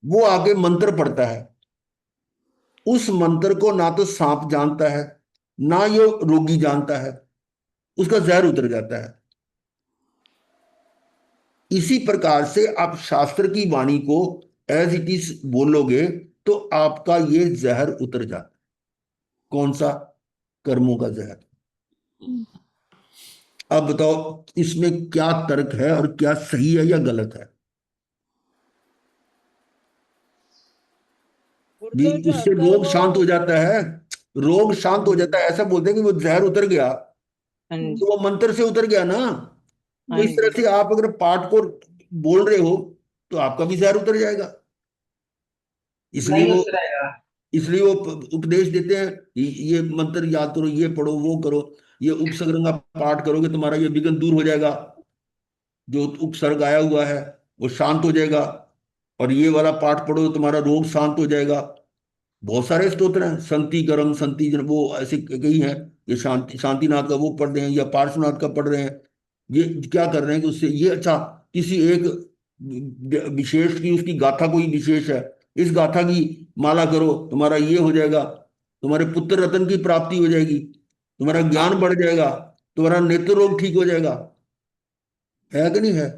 वो आके मंत्र पढ़ता है। उस मंत्र को ना तो सांप जानता है, ना ये रोगी जानता है, उसका जहर उतर जाता है। इसी प्रकार से आप शास्त्र की वाणी को एज इट इज बोलोगे तो आपका ये जहर उतर जाता है। कौन सा? कर्मों का जहर। अब बताओ, इसमें क्या तर्क है और क्या सही है या गलत है? भी गुरुदेव जो उससे अकल रोग वो शांत हो जाता है। रोग शांत हो जाता है, ऐसा बोलते हैं कि वो जहर उतर गया, हाँ जी तो वो मंत्र से उतर गया ना। तो हाँ इस तरह जी से आप अगर पाठ को बोल रहे हो तो आपका भी जहर उतर जाएगा। इसलिए नहीं वो उतरेगा। इसलिए वो उपदेश देते हैं, ये मंत्र याद करो, ये पढ़ो, वो करो, ये उपसर्ग का पाठ करोगे तुम्हारा ये विघ्न दूर हो जाएगा, जो उपसर्ग आया हुआ है वो शांत हो जाएगा। और ये वाला पाठ पढ़ो तो तुम्हारा रोग शांत हो जाएगा। बहुत सारे स्तोत्र हैं, संति करम संति जन, वो ऐसे कई हैं। ये शांतिनाथ का वो पढ़ रहे हैं या पार्श्वनाथ का पढ़ रहे हैं। ये क्या कर रहे हैं कि उससे ये, अच्छा, किसी एक विशेष की, उसकी गाथा कोई विशेष है, इस गाथा की माला करो, तुम्हारा ये हो जाएगा, तुम्हारे पुत्र रत्न की प्राप्ति हो जाएगी, तुम्हारा ज्ञान बढ़ जाएगा, तुम्हारा नेत्र रोग ठीक हो जाएगा। है कि नहीं है?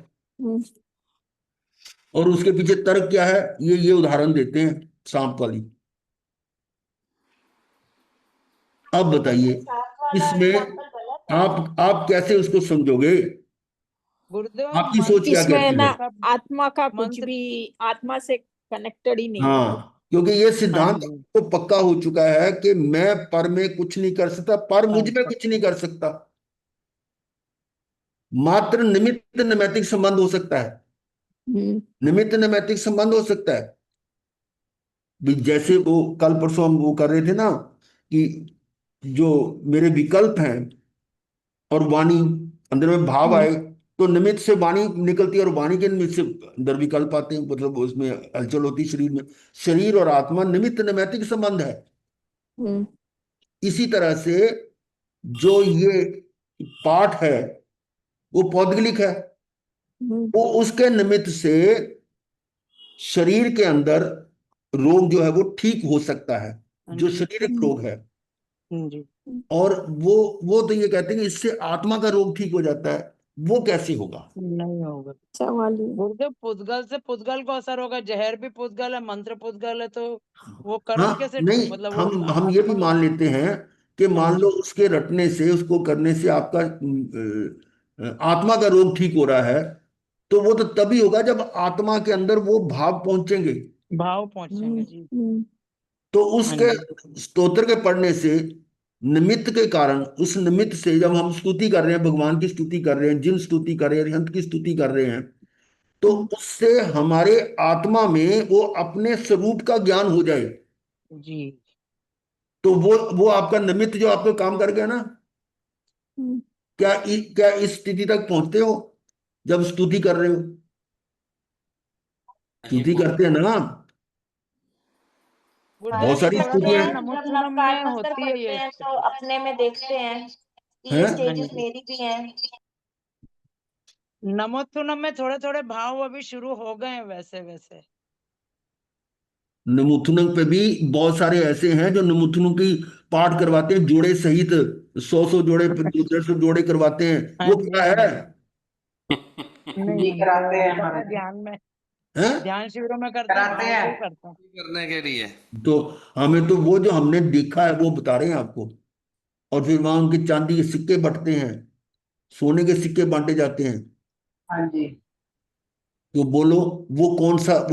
और उसके पीछे तर्क क्या है? ये उदाहरण देते हैं सांप वाली। अब बताइए, साथ वाला इसमें एग्जाम्पल गलत है। आप कैसे उसको समझोगे? गुरुदेव आपकी सोच क्या इसमें कहती ना है? आत्मा का कुछ मंत्र भी आत्मा से कनेक्टेड ही नहीं है। हाँ, क्योंकि ये हाँ सिद्धांत जी तो पक्का हो चुका है कि मैं पर में कुछ नहीं कर सकता, पर मुझ में हाँ कुछ नहीं कर सकता। मात्र निमित्त नैमित्तिक संबंध हो सकता है, निमित्त नैमित्तिक संबंध हो सकता है। भी जैसे वो कल परसों हम वो कर रहे थे ना, कि जो मेरे विकल्प हैं और वाणी, अंदर में भाव आए तो निमित्त से वाणी निकलती है, और वाणी के निमित्त से अंदर विकल्प आते हैं, मतलब उसमें हलचल होती है शरीर में। शरीर और आत्मा निमित्त नैमित्तिक संबंध है। इसी तरह से जो ये पाठ है वो पौद्गलिक है, वो उसके निमित्त से शरीर के अंदर रोग जो है वो ठीक हो सकता है, हाँ जो जी शारीरिक रोग है। हाँ जी और वो तो ये कहते हैं कि इससे आत्मा का रोग ठीक हो जाता है। वो कैसे होगा? नहीं होगा। सवाल ही गुरुदेव पुद्गल से पुद्गल को असर होगा, जहर भी पुद्गल है, मंत्र पुद्गल है, तो वो कर्म हाँ, कैसे नहीं, मतलब वो हम ये भी मान लेते हैं कि हाँ मान लो जी उसके रटने से, उसको करने से आपका आत्मा का रोग ठीक हो रहा है, तो वो तो तभी होगा जब आत्मा के अंदर वो भाव पहुंचेंगे। भाव पहुंचेंगे जी। तो हाँ उसके जी। स्तोत्र के पढ़ने से, निमित्त के कारण, उस निमित्त से जब हम स्तुति कर रहे हैं, भगवान की स्तुति कर रहे हैं, जिन स्तुति कर रहे हैं, अरिहंत की स्तुति कर रहे हैं, तो उससे हमारे आत्मा में वो अपने स्वरूप का ज्ञान हो जाए। जी। तो वो आपका निमित्त जो आपको काम कर गया ना, क्या इस स्थिति तक पहुंचते हो जब स्तुति कर रहे हो? स्तुति करते हैं ना, गुरुदेव बहुत जी सारी थोड़ा देखते स्तुतियां थोड़ा हैं, नमो जब पूनम नवकाल में मंत्र होती है पढ़ते ये हैं तो स्थिति। अपने में देखते हैं कि ये हैं। हाँ स्टेजेस जी। मेरी भी हैं। नमोत्तुनम में थोड़े थोड़े भाव अभी शुरू हो गए हैं वैसे वैसे। नमुथुनम पे भी बहुत सारे ऐसे हैं जो नमुथुनु की पाठ करवाते हैं जोड़े सहित, 100 जोड़े, 150 जोड़े करवाते हैं। हाँ वो जी। क्या हाँ है? जी। नहीं जी हम कराते तो हैं पता हमारे है ध्यान में, हैं? ध्यान शिविरों में करते हैं, कराते भाव से ही हैं। करते हैं। करने के लिए। तो हमें तो वो जो हमने देखा है वो बता रहे हैं आपको। और फिर वहां उनके चांदी के सिक्के बंटते हैं, सोने के सिक्के बांटे जाते हैं। हाँ जी। तो बोलो, वो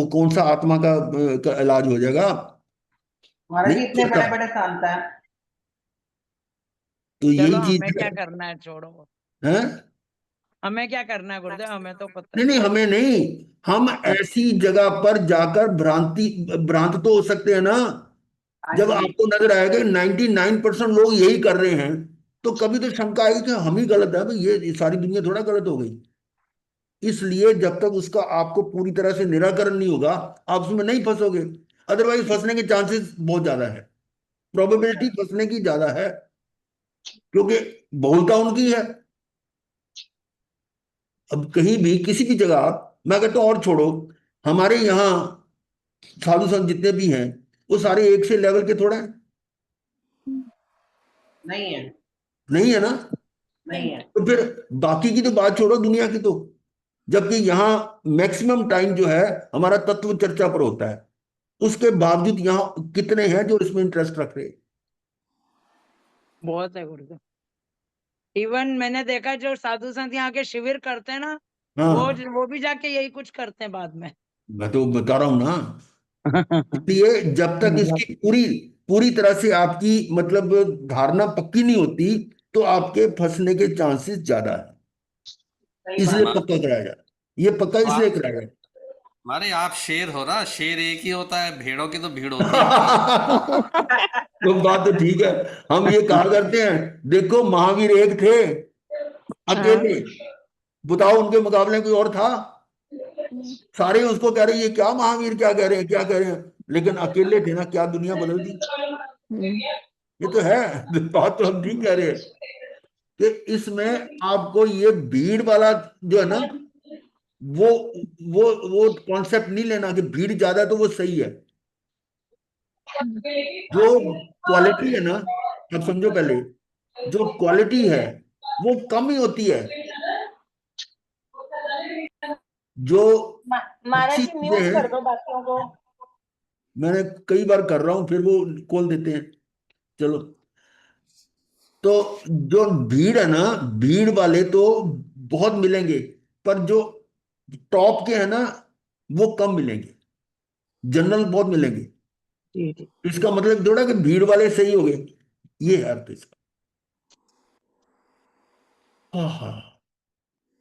कौन सा आत्मा का इलाज हो जाएगा? महाराज नहीं जी हो इतने सकता। बड़े बड़े संत हैं। तो चलो यही हमें चीज क्या है। करना है, छोड़ो। हैं? हमें क्या करना है गुरुदेव, हमें तो पता नहीं है। नहीं, हमें नहीं। हम हाँ ऐसी जगह पर जाकर भ्रांत तो हो सकते हैं ना। हाँ जब जी। आपको नजर आएगा 99% लोग यही कर रहे हैं, तो कभी तो शंका आई कि हम ही गलत है भाई, ये सारी दुनिया थोड़ा गलत हो गई। इसलिए जब तक उसका आपको पूरी तरह से निराकरण नहीं होगा, आप उसमें नहीं फंसोगे। अदरवाइज फंसने के चांसेस बहुत ज्यादा है, प्रोबेबिलिटी फंसने की ज्यादा है, क्योंकि बहुलता उनकी है। अब कहीं भी किसी भी जगह, मैं कहता हूं और छोड़ो, हमारे यहाँ साधु संत जितने भी हैं, वो सारे एक से लेवल के थोड़ा हैं। नहीं है। नहीं है ना? नहीं है। तो फिर बाकी की तो बात छोड़ो, दुनिया की तो। जबकि यहाँ मैक्सिमम टाइम जो है हमारा तत्व चर्चा पर होता है, उसके बावजूद यहाँ कितने हैं जो इसमें इंटरेस्ट रख रहे हैं? बहुत है गुरुदेव। इवन मैंने देखा जो साधु संत यहाँ के शिविर करते हैं ना, हाँ, वो भी जाके यही कुछ करते हैं बाद में। मैं तो बता रहा हूं ना। इसलिए जब तक मतलब इसकी पूरी पूरी तरह से आपकी मतलब धारणा पक्की नहीं होती, तो आपके फंसने के चांसेस ज्यादा है। सही इसलिए बात। पक्का कराया जाए, ये पक्का तो इसलिए आप, कराया जाए। अरे आप शेर हो ना, शेर एक ही होता है, भेड़ों की तो भीड़ होती है आपस में। वो बात तो ठीक है। हम ये कहा करते हैं, देखो महावीर एक थे हाँ अकेले, बताओ उनके मुकाबले कोई और था? सारे उसको कह रहे हैं ये क्या महावीर क्या कह रहे हैं, क्या कह रहे हैं, लेकिन अकेले थे ना, क्या दुनिया बदल दी। ये तो है। बात तो हम ठीक कह रहे हैं कि इसमें आपको ये भीड़ वाला जो है ना, वो वो कॉन्सेप्ट नहीं लेना कि भीड़ ज्यादा है तो वो सही है। जो क्वालिटी है ना, अब समझो पहले, जो क्वालिटी है वो कम ही होती है। जो महाराज अच्छी जी चीजें म्यूट हैं, कर दो बाकियों को। मैंने कई बार कर रहा हूं, फिर वो खोल देते हैं। चलो, तो जो भीड़ है ना, भीड़ वाले तो बहुत मिलेंगे, पर जो टॉप के हैं ना, वो कम मिलेंगे, जनरल बहुत मिलेंगे। जी जी। इसका मतलब थोड़ा कि भीड़ वाले सही हो गए, ये है अर्थ इसका। हाँ,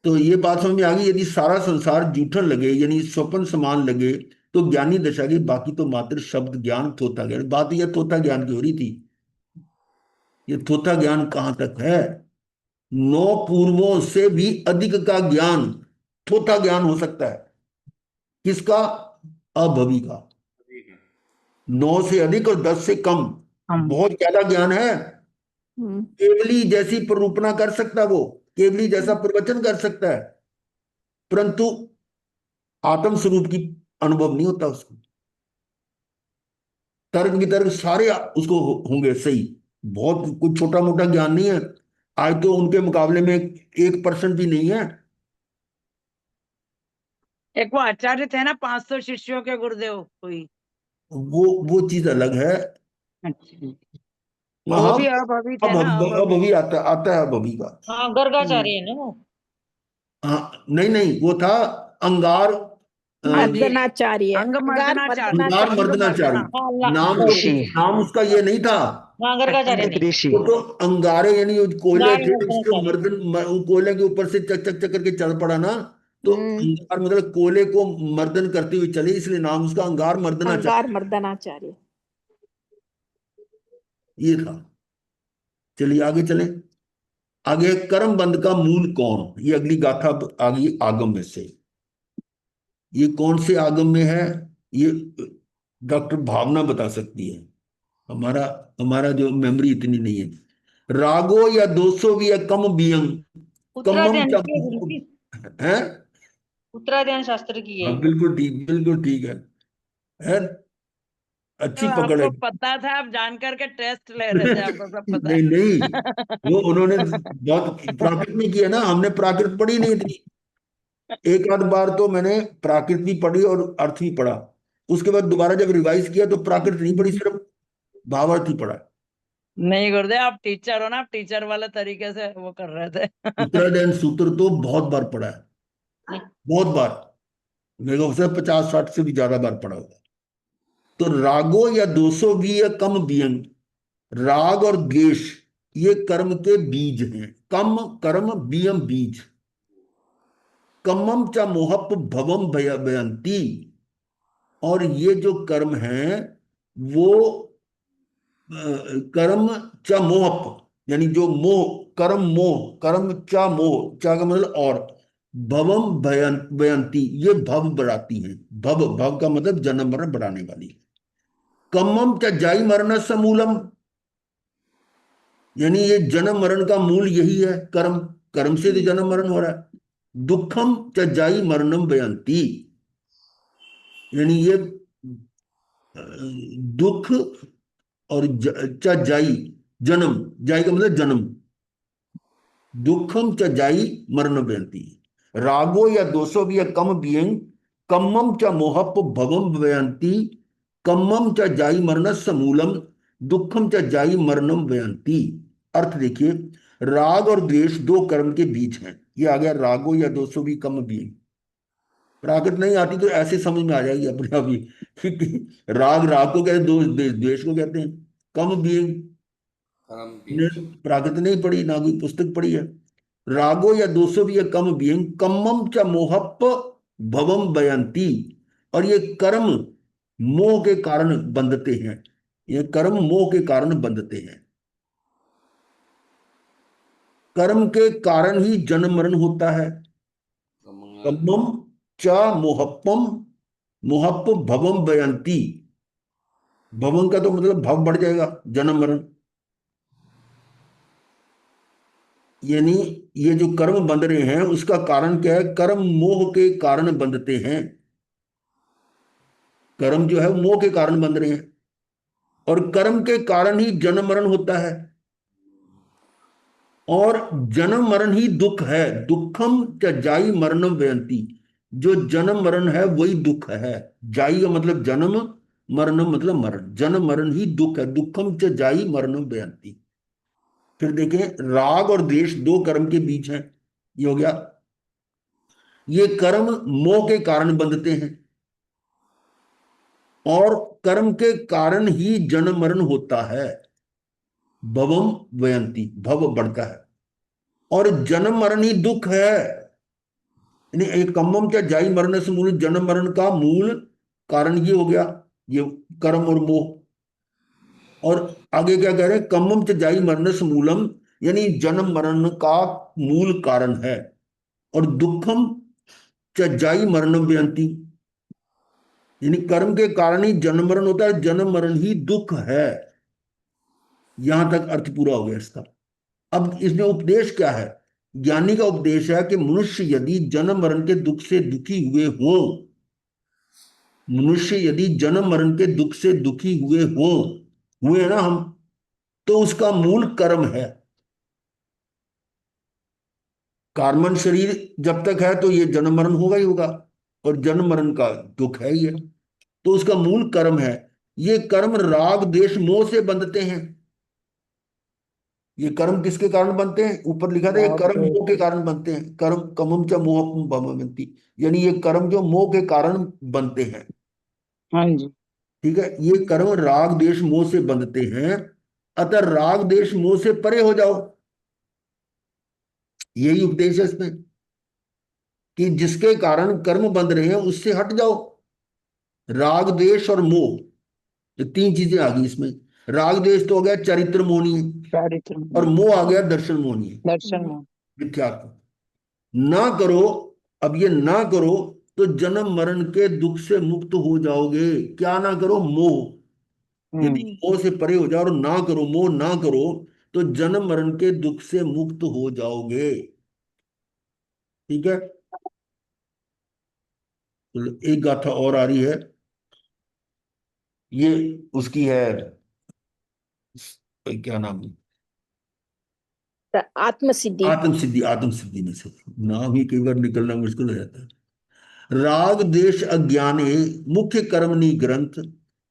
तो ये बात समझ में आ गई। यदि सारा संसार जूठन लगे, यानी स्वप्न समान लगे, तो ज्ञानी दशा की, बाकी तो मात्र शब्द ज्ञान थोथा ज्ञान। बात यह थोथा ज्ञान की हो रही थी। ये थोथा ज्ञान कहां तक है? 9 पूर्वों से भी अधिक का ज्ञान थोथा ज्ञान हो सकता है। किसका? अभवी का। 9 से अधिक और 10 से कम हम बहुत ज्यादा ज्ञान है। केवली जैसी प्ररूपणा कर सकता है वो, केवली जैसा प्रवचन कर सकता है, परंतु आत्म स्वरूप की अनुभव नहीं होता उसको। तर्क वितर्क सारे उसको होंगे सही, बहुत कुछ छोटा मोटा ज्ञान नहीं है। आज तो उनके मुकाबले में 1% भी नहीं है। एक वो आचार्य थे ना 500 शिष्यों के गुरुदेव कोई। वो चीज अलग है। अच्छा। वो हाँ, भी अभी थे अब ना, अब अभी आता आता है अब अभी का। हाँ गर्गाचार्य है ना वो। हाँ नहीं नहीं, वो था अंगार हाँ जी, मर्दनाचार्य, अंग अंगार मर्दनाचार्य, अंगार अंग मर्दनाचारी। मर्दना, नाम तो ऋषि। नाम उसका ये नहीं था। नांगर का चार्य पंडित नहीं। ऋषि। वो तो अंगारे यानी वो कोयले गाड़ थे, उसके मर्दनाचार्य। वो कोयले के ऊपर से चक चक चक करके चल पड़ा ना, तो अंगार मतलब कोयले को मर्दन करते हुए चले, इसलिए नाम उसका अंगार मर्दनाचारी अंगार मर्दनाचार्य। ये था। चलिए आगे चलें। आगे कर्म बंध का मूल कौन, ये अगली गाथा आ गई आगम में से। ये कौन से आगम में है, ये डॉक्टर भावना बता सकती है। हमारा हमारा जो मेमोरी इतनी नहीं है। रागो या दोषो भी या कम बियंग कमम उत्तराध्ययन चा की है गुरुजी, है। उत्तराध्ययन शास्त्र की है। हाँ बिल्कुल ठीक, बिल्कुल ठीक है तो अच्छी पकड़ है। आपको पता था, आप जान करके टेस्ट ले रहे थे, आपको सब पता नहीं नहीं, है। वो उन्होंने बहुत प्राकृत में किया ना, हमने प्राकृत पढ़ी नहीं थी। एक आध बार तो मैंने प्राकृत भी पढ़ी और अर्थ भी पढ़ा, उसके बाद दोबारा जब रिवाइज किया तो प्राकृत नहीं पढ़ी, सिर्फ भावार्थ ही पढ़ा। नहीं गुरुदेव, आप टीचर हो ना, आप टीचर वाले तरीके से वो कर रहे थे। उत्तरायण सूत्र तो बहुत बार पढ़ा है, बहुत बार, मेरे को से 50-60 से भी ज्यादा बार पढ़ा होगा। तो रागो या दोषो भी या कम बियंग, राग और द्वेष ये कर्म के बीज हैं। कम कर्म बियम बीज। कमम च मोहप भवम भयंती, और ये जो कर्म है वो कर्म च मोहप यानी जो मोह, कर्म मोह, कर्म च मोह, चा का मतलब और, भवम भयंती ये भव बढ़ाती हैं। भव भव का मतलब जन्म मरण बढ़ाने वाली। कमम च जाई मरण समूलम, यानी ये जन्म मरण का मूल यही है कर्म, कर्म से तो जन्म मरण हो रहा है। दुखम च जाई मरणम बयंती, यानी ये दुख और च जाई जन्म, जाई का मतलब जन्म, दुखम च जाई मरण बयंती। रागो या दोषो भी या कम बियंग कम्मम च मोहप भवम बयंती, कम्मम च जाई मरण समूलम, दुखम च जाई मरणम बयंती। अर्थ देखिए, राग और द्वेष दो कर्म के बीच हैं। ये आ गया रागो या दोषो भी कम बियंग। प्राकृत नहीं आती तो ऐसे समझ में आ जाएगी अपने आप ही कि राग राग को कहते हैं, द्वेष द्वेष को कहते हैं। कम बियंग कर्म ने बीज। प्राकृत नहीं पढ़ी, ना कोई पुस्तक पढ़ी है। रागो या दोषो भी कम बियंग कम्मम च मोहप भवम बयंती, और ये कर्म मोह के कारण बंधते हैं। ये कर्म मोह के कारण बंधते हैं। कर्म के कारण ही जन्म मरण होता है। कम्मम च मोहप्पम मोहप भवम बयंती, भवन का तो मतलब भव बढ़ जाएगा, जन्म मरण। यानी ये जो कर्म बंध रहे हैं उसका कारण क्या है, कर्म मोह के कारण बंधते हैं। कर्म जो है वो मोह के कारण बंध रहे हैं, और कर्म के कारण ही जन्म मरण होता है, और जन्म मरण ही दुख है। दुखम च जाई मरणम व्यंती, जो जन्म मरण है वही दुख है। जाई का मतलब जन्म, मरणम मतलब मरण, जन्म मरण ही दुख है। दुखम च जाई मरणम व्यंती। फिर देखें, राग और द्वेष दो कर्म के बीच हैं, ये हो गया। ये कर्म मोह के कारण बंधते हैं, और कर्म के कारण ही जन्म मरण होता है। भवम वयंती, भव बढ़ता है, और जन्म मरण ही दुख है। यानी एक कम्मम क्या जाई मरण से मूल, जन्म मरण का मूल कारण ये हो गया, ये कर्म और मोह। और आगे क्या कह रहे हैं, कम्मम च जाई मरण से मूलम, यानी जन्म मरण का मूल कारण है। और दुखम च जाई मरणम व्यंती, यानी कर्म के कारण ही जन्म मरण होता है, जन्म मरण ही दुख है। यहां तक अर्थ पूरा हो गया इसका। अब इसमें उपदेश क्या है, ज्ञानी का उपदेश है कि मनुष्य यदि जन्म मरण के दुख से दुखी हुए हो, मनुष्य यदि जन्म मरण के दुख से दुखी हुए हो, हुए ना हम, तो उसका मूल कर्म है। कार्बन शरीर जब तक है तो ये जन्म मरण होगा ही होगा, और जन्म मरण का दुख है ही है। तो उसका मूल कर्म है। ये कर्म राग द्वेष मोह से बंधते हैं। ये कर्म किसके कारण बनते हैं? ऊपर लिखा था ये राग कर्म द्वेष। मोह के कारण बनते हैं। कर्म कमम च मोह भवन्ति, यानी ये कर्म जो मोह के कारण बनते हैं। हाँ जी। ठीक है, ये कर्म राग देश मोह से बनते हैं, अतः राग देश मोह से परे हो जाओ। यही उपदेश है इसमें कि जिसके कारण कर्म बंध रहे हैं उससे हट जाओ। राग देश और मोह, ये तीन चीजें आ गई इसमें। राग देश तो हो गया चरित्र मोहनी है, चारित्र और में मोह आ गया दर्शन मोहनी है, दर्शन में। मिथ्यात्व। ना करो, अब ये ना करो तो जन्म मरण के दुख से मुक्त हो जाओगे। क्या ना करो? मोह। यदि मोह से परे हो जाओ और ना करो, मोह ना करो, तो जन्म मरण के दुख से मुक्त हो जाओगे। ठीक है, तो एक गाथा और आ रही है, ये उसकी है, क्या नाम है? आत्म सिद्धि। आत्म सिद्धि, आत्म सिद्धि में से नाम ही कई बार निकलना मुश्किल हो जाता है। राग देश अज्ञाने मुख्य कर्मणि ग्रंथ,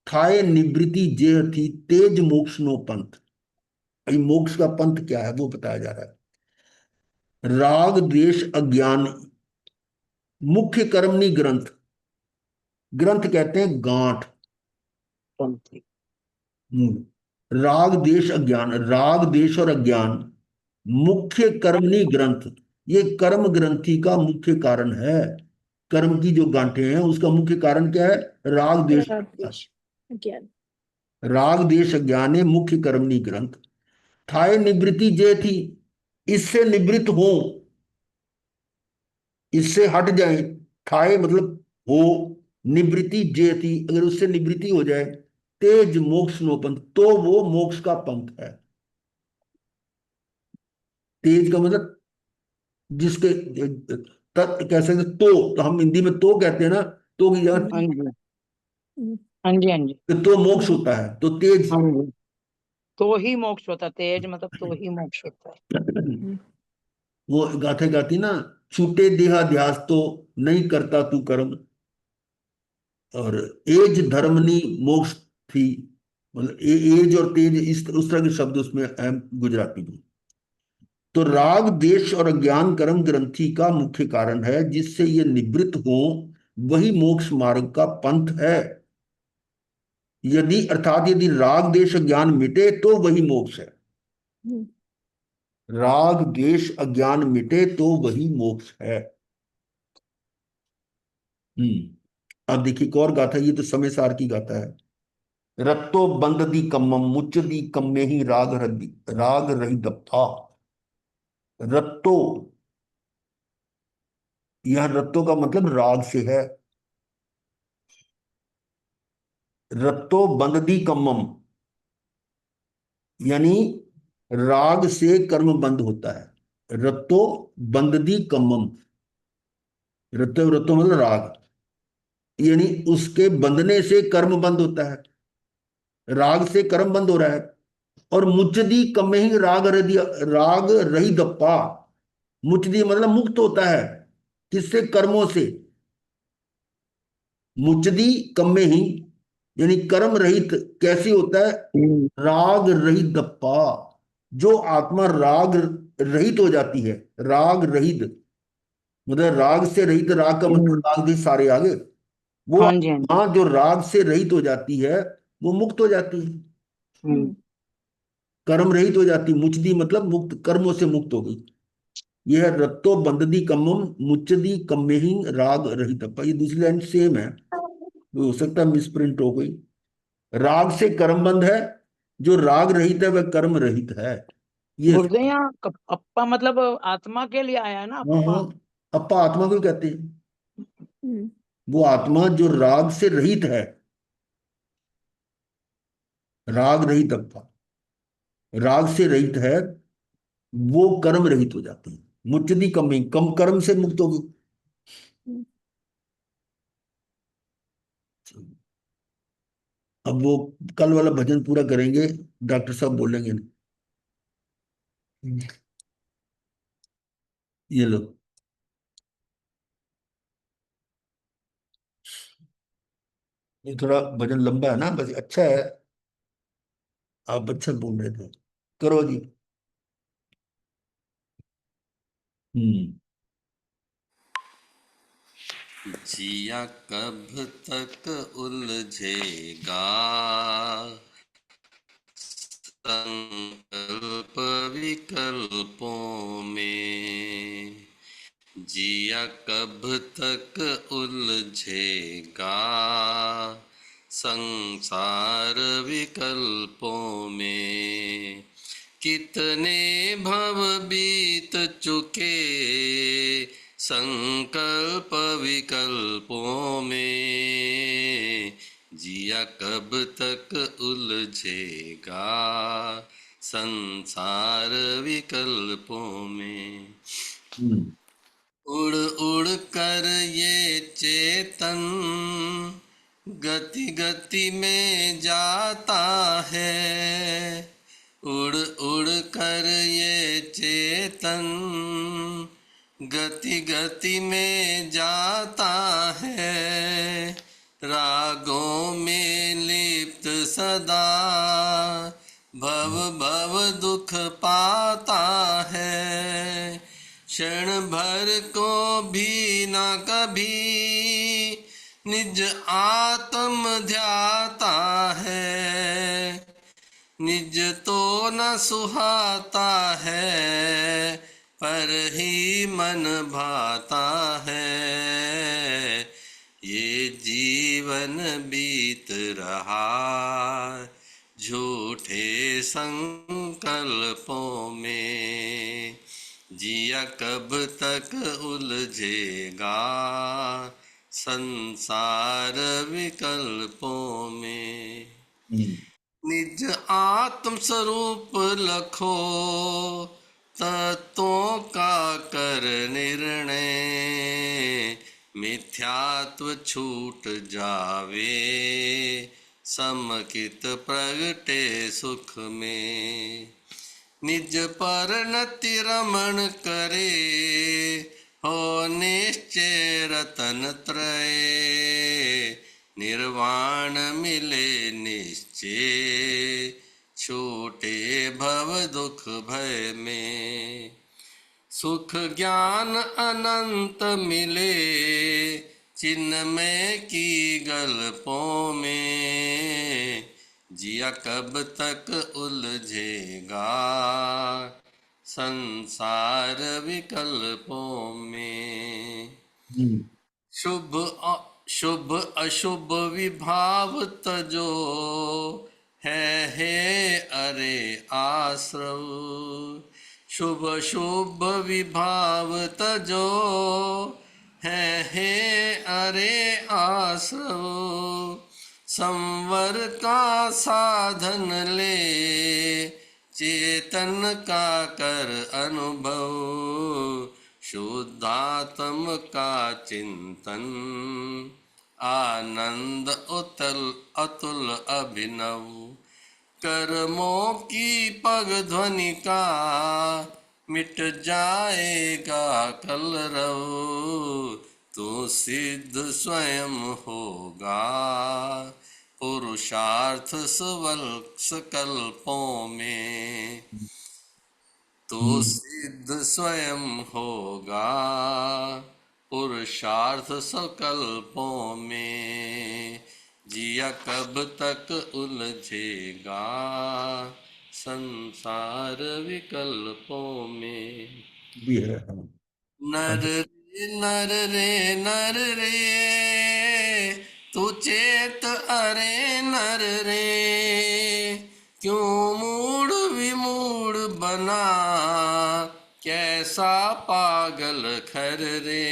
थाए निवृत्ति जे थी तेज मोक्ष नो पंथ। भाई मोक्ष का पंथ क्या है वो बताया जा रहा है। राग द्वेष अज्ञान मुख्य कर्मणि ग्रंथ, ग्रंथ कहते हैं गांठ। राग देश अज्ञान, राग देश और अज्ञान मुख्य कर्मणि ग्रंथ, ये कर्म ग्रंथि का मुख्य कारण है। कर्म की जो गांठें हैं उसका मुख्य कारण क्या है? राग देश राग अज्ञान। द्वेष अज्ञान। राग देश अज्ञान है मुख्य कर्मणि ग्रंथ, थाय निवृत्ति जे थी, इससे निवृत्त हो, इससे हट जाए। थाय मतलब हो, निवृत्ति जे थी, अगर उससे निवृत्ति हो जाए, तेज मोक्ष नो पंथ, तो वो मोक्ष का पंथ है। तेज का मतलब जिसके तत् कह सकते, तो हम हिंदी में तो कहते हैं ना, तो की जगह हाँ जी। हाँ जी। हाँ जी। तो मोक्ष होता है, तो तेज। हाँ जी। तो ही मोक्ष होता, तेज मतलब तो ही मोक्ष होता है। वो गाथे गाती ना, छूटे देहाध्यास तो नहीं करता तू कर्म, और एज धर्मनी मोक्ष थी, मतलब एज और तेज, इस उस तरह के शब्द उसमें अहम गुजराती में। तो राग देश और अज्ञान कर्म ग्रंथि का मुख्य कारण है, जिससे ये निवृत्त हो, वही मोक्ष मार्ग का पंथ है। यदि अर्थात यदि राग देश अज्ञान मिटे तो वही मोक्ष है। राग देश अज्ञान मिटे तो वही मोक्ष है। अब देखिए एक और गाथा, ये तो समय सार की गाथा है। रत्तो बंद दी कम्मम मुच्च दी कम्मे ही राग रद्दी, राग रही दप्पा। रत्तो, यह रत्तो का मतलब राग से है। रत्तो बंद दी कम्मम, यानी राग से कर्म बंद होता है। रत्तो बंद दी कम्मम, रत्तो रत्तो मतलब राग, यानी उसके बंधने से कर्म बंद होता है, राग से कर्म बंद हो रहा है। और मुचदी कमे ही राग रही, राग रही दप्पा, मुचदी मतलब मुक्त होता है, किससे? कर्मों से। मुचदी कमे ही, यानी कर्म रहित कैसे होता है? राग रहित दप्पा, जो आत्मा राग रहित हो जाती है, राग रहित मतलब राग से रहित, राग का मतलब राग भी सारे आगे, वो हाँ जी। हाँ जी। आत्मा जो राग से रहित हो जाती है वो मुक्त हो जाती है, कर्म रहित हो जाती। मुचदी मतलब मुक्त, कर्मों से मुक्त हो गई। यह है रत्तो बंददी कम्मम मुच्चदी कम्मेहि राग रहित। ये दूसरी लाइन सेम है, हो सकता है मिसप्रिंट हो गई। राग से कर्म बंध है, जो राग रहित है वह कर्म रहित है। ये गुरुदेव यहाँ अप्पा मतलब आत्मा के लिए आया है ना, हाँ हाँ, अप्पा। अपा आत्मा को कहते हैं, वो आत्मा जो राग से रहित है, राग रहित अपा, राग से रहित है, वो कर्म रहित हो जाती है। मुच्चदी कम, कम कर्म से मुक्त होगी। अब वो कल वाला भजन पूरा करेंगे, डॉक्टर साहब बोलेंगे ना। ये लो, ये थोड़ा भजन लंबा है ना, बस अच्छा है, आप अच्छा बोल रहे थे, करो जी। हम्म जिया कब तक उलझेगा संकल्प विकल्पों में, जिया कब तक उलझेगा संसार विकल्पों में। कितने भव बीत चुके संकल्प विकल्पों में, जिया कब तक उलझेगा संसार विकल्पों में। उड़ उड़ कर ये चेतन गति गति में जाता है, उड़ उड़ कर ये चेतन गति गति में जाता है, रागों में लिप्त सदा भव भव दुख पाता है, क्षण भर को भी न कभी निज आत्म ध्याता है, निज तो न सुहाता है पर ही मन भाता है, ये जीवन बीत रहा झूठे संकल्पों में, जिया कब तक उलझेगा संसार विकल्पों में। निज आत्म स्वरूप लखो तत्वों का कर निर्णय, मिथ्यात्व छूट जावे समकित प्रगटे सुख में, निज परिणति रमण करे हो निश्चय रतन त्रय, निर्वाण मिले निश्चय छूटे भव दुख भय में, सुख ज्ञान अनंत मिले चिन्मय की गल्पों में, जिया कब तक उलझेगा संसार विकल्पों में। शुभ अशुभ विभाव तजो है अरे आश्रव, शुभ शुभ विभाव तजो है अरे आश्रव, संवर का साधन ले चेतन का कर अनुभव, शुद्धात्म का चिंतन आनंद अतुल अभिनव, कर्मों की पग ध्वनि का मिट जाएगा कलरव, तू सिद्ध स्वयं होगा पुरुषार्थ संकल्पों में, तू सिद्ध स्वयं होगा पुरुषार्थ संकल्पों में, जिया कब तक उलझेगा संसार विकल्पों में। भी है नर रे नर रे तू चेत अरे नर रे, क्यों मूड विमूड बना कैसा पागल खर रे,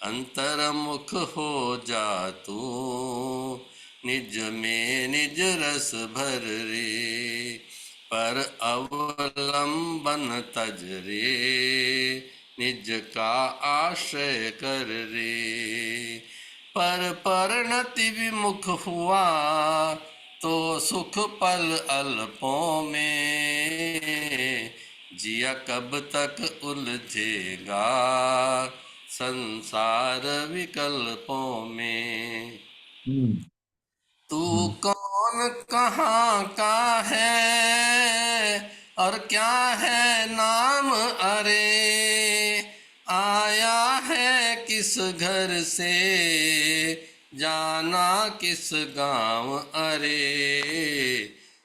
अंतर्मुख हो जा तू निज में निज रस भर रे, पर अवलंबन तज रे निज का आश्रय कर रे, पर परिणति विमुख हुआ तो सुख पल अल्पों में, जिया कब तक उलझेगा संसार विकल्पों में। तू कौन कहाँ का है और क्या है नाम, अरे आया है किस घर से, जाना किस गांव, अरे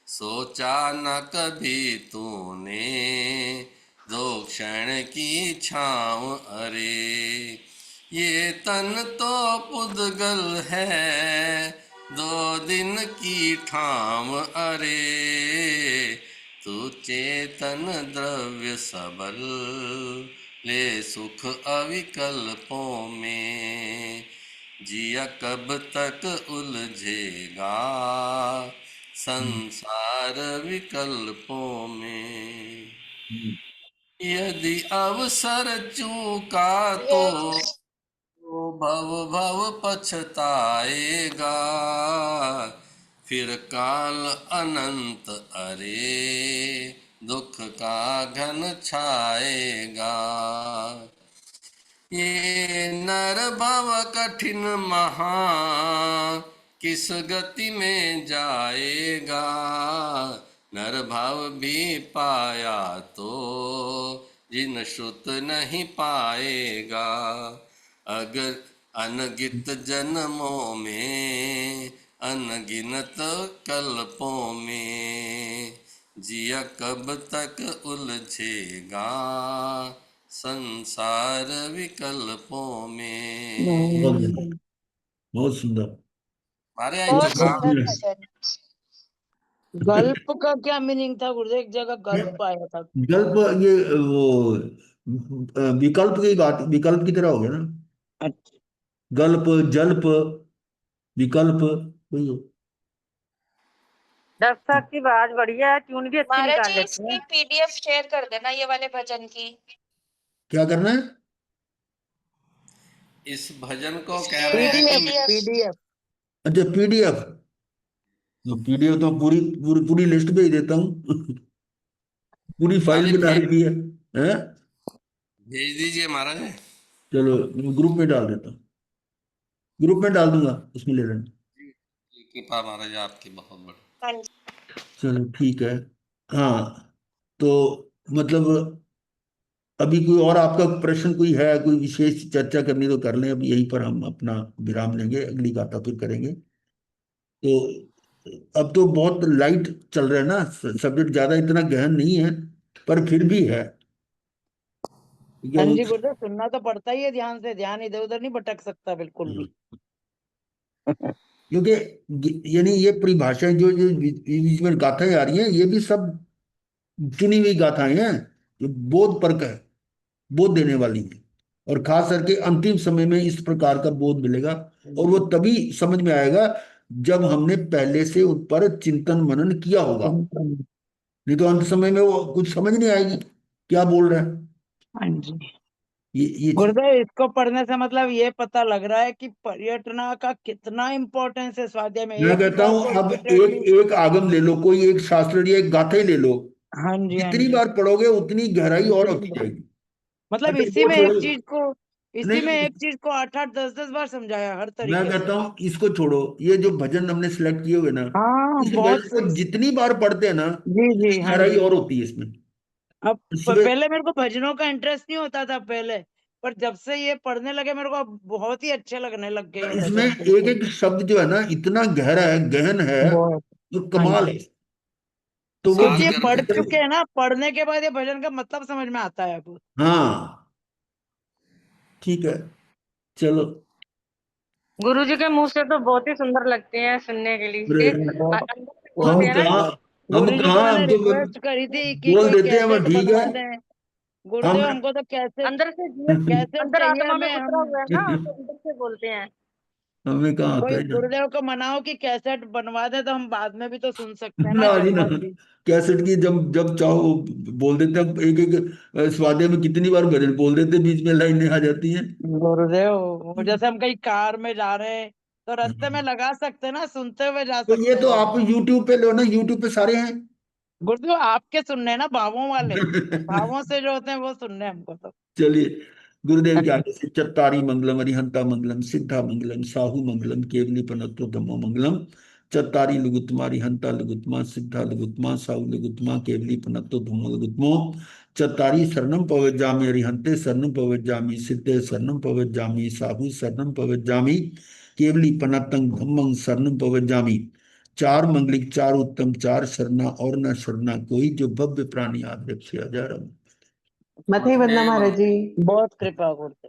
सोचा न कभी तूने, दो क्षण की छाँव, अरे ये तन तो पुद्गल है, दो दिन की ठाम, अरे तू चेतन द्रव्य सबल, ले सुख अविकल्पों में, जिया कब तक उलझेगा संसार विकल्पों में, यदि अवसर चूका तो भव भव पछताएगा, फिर काल अनंत, अरे दुख का घन छाएगा, ये नर भव कठिन महा, किस गति में जाएगा, नर भाव भी पाया तो जिन श्रुत नहीं पाएगा, अगर अनगित जन्मों में, अनगिनत कल्पों में, जिया कब तक उलझेगा संसार विकल्पों में। बहुत बढ़िया, बहुत सुंदर। मारे आई बहुत चुका। सुंदर भजन। गल्प का क्या मीनिंग था गुरुदेव? एक जगह गल्प आया था। विकल्प, ये वो विकल्प की बात, विकल्प की तरह हो गया ना, अच्छा, गल्प, जल्प, विकल्प, वही हो। डॉक्टर साहब की आवाज बढ़िया है, ट्यून भी अच्छी महाराज निकाल जी लेते इसकी हैं। पीडीएफ शेयर कर देना ये वाले भजन की। क्या करना है? इस भजन को कह इसकी रहे हैं कि पीडीएफ पीडीएफ। अच्छा, पीडीएफ। तो पीडीएफ तो पूरी पूरी पूरी लिस्ट भेज देता हूँ। पूरी फाइल अरे बना रखी है, हैं? भेज दीजिए महाराज। चलो, ग्रुप में डाल देता हूँ, ग्रुप में डाल दूंगा, उसमें ले लेना। कृपा महाराज आपकी बहुत बड़ी। हाँ जी। चलो ठीक है। हाँ, तो मतलब अभी कोई और आपका प्रश्न कोई है, कोई विशेष चर्चा करनी तो कर लें, अब यहीं पर हम अपना विराम लेंगे, अगली गाथा फिर करेंगे। तो अब तो बहुत लाइट चल रहा है ना, सब्जेक्ट ज्यादा इतना गहन नहीं है, पर फिर भी है। हाँ जी क्योंकि गुरुदेव, सुनना तो पड़ता ही है ध्यान से, ध्यान इधर उधर नहीं भटक सकता बिल्कुल भी। यानी ये परिभाषाएं जो जो बीच में गाथाएं आ रही हैं, ये भी सब चुनी हुई गाथाएं हैं, जो बोध परक है, बोध देने वाली है। और खास करके अंतिम समय में इस प्रकार का बोध मिलेगा, और वो तभी समझ में आएगा जब हमने पहले से उन पर चिंतन मनन किया होगा, नहीं तो अंत समय में वो कुछ समझ नहीं आएगी क्या बोल रहा है। हाँ जी ये गुरुदेव, इसको पढ़ने से मतलब ये पता लग रहा है कि पर्यटना का कितना इम्पोर्टेंस है स्वाध्याय में। मैं एक ही कहता बात हूं, को अब रिपीटेडली। एक एक आगम ले लो, कोई एक शास्त्र या एक गाथा ही ले लो, हाँ जी हाँ जितनी जी। बार पढ़ोगे उतनी गहराई और होती जाएगी। मतलब अच्छा, इसी वो में एक छोड़ो, चीज को, इसी में नहीं, एक चीज को 8-8 10-10 बार समझाया हर मैं तरीके से। कहता हूं इसको छोड़ो, ये जो भजन हमने सिलेक्ट किए हुए ना, हाँ इस बहुत। भजन को जितनी बार पढ़ते हैं ना, जी जी उतनी हाँ गहराई जी। और होती है इसमें। अब इसमें पहले मेरे को भजनों का इंटरेस्ट नहीं होता था पहले, पर जब से ये पढ़ने लगे मेरे को अब बहुत ही अच्छे लगने लग गए ये इसमें भजन एक बिल्कुल। एक शब्द जो है ना, इतना गहरा है, गहन है, बहुत। तो हाँ कमाल जी, है। तो वो क्योंकि ये सार पढ़ करके चुके हैं ना, पढ़ने के बाद ये भजन का मतलब समझ में आता है अब। हाँ, ठीक है, चलो। गुरु जी के मुंह से तो बहुत ही सुंदर लगते हैं सुनने के लिए। अरे, अंदर से हम बोलते हैं ना। कहाँ हम गुरु जी को कहाँ मैंने हम तो रिक्वेस्ट करी थी कि बोल कोई देते हैं, हम कैसेट ठीक है। बनवा दें। हम गुरुदेव हमको तो कैसेट, अंदर से जीव कैसेट अंदर चाहिए आत्मा में हमें। उतरा हम हुआ है ना, तो अंदर से बोलते हैं। हमें कहाँ आता कोई है ना। गुरुदेव को मनाओ कि कैसेट बनवा दे, तो हम बाद में भी तो सुन सकते हैं ना ना जी ना, झटपट भी। कैसेट की जब जब चाहो बोल देते हैं, एक एक स्वाध्याय में कितनी बार भजन बोल देते हैं, बीच में लाइनें आ जाती हैं। गुरुदेव वो जैसे हम कहीं कार में जा रहे हैं तो रास्ते में लगा सकते हैं ना, सुनते हुए जा तो ये सकते तो हैं आप भजन। यूट्यूब पे लो ना, यूट्यूब पे सारे हैं। गुरुदेव आपके सुनने हैं ना, भावों वाले, भावों से जो होते हैं वो सुनने हैं हमको तो। चलिए, गुरुदेव के आगे से चत्तारी मंगलम, अरिहंता मंगलम, सिद्धा मंगलम, साहू मंगलम, केवली पनत्तोतमो मंगलम, चत्तारी लघुत्तमा रिहंता लघुत्तमा सिद्धा लघुत्तमा साहु लघुत्तमा केवली पनत्तो धूमो लघुत्तमो चत्तारी शरणम पवज्जामि रिहंते शरणम पवज्जामि सिद्धे शरणम पवज्जामि साहु शरणम पवज्जामि केवली पनत्तं धम्मं शरणम पवज्जामि। चार मंगलिक, चार उत्तम, चार शरणा और न शरणा कोई, जो भव्य प्राणी आदर से हजार। मथे बदना महाराज जी। बहुत कृपा करते।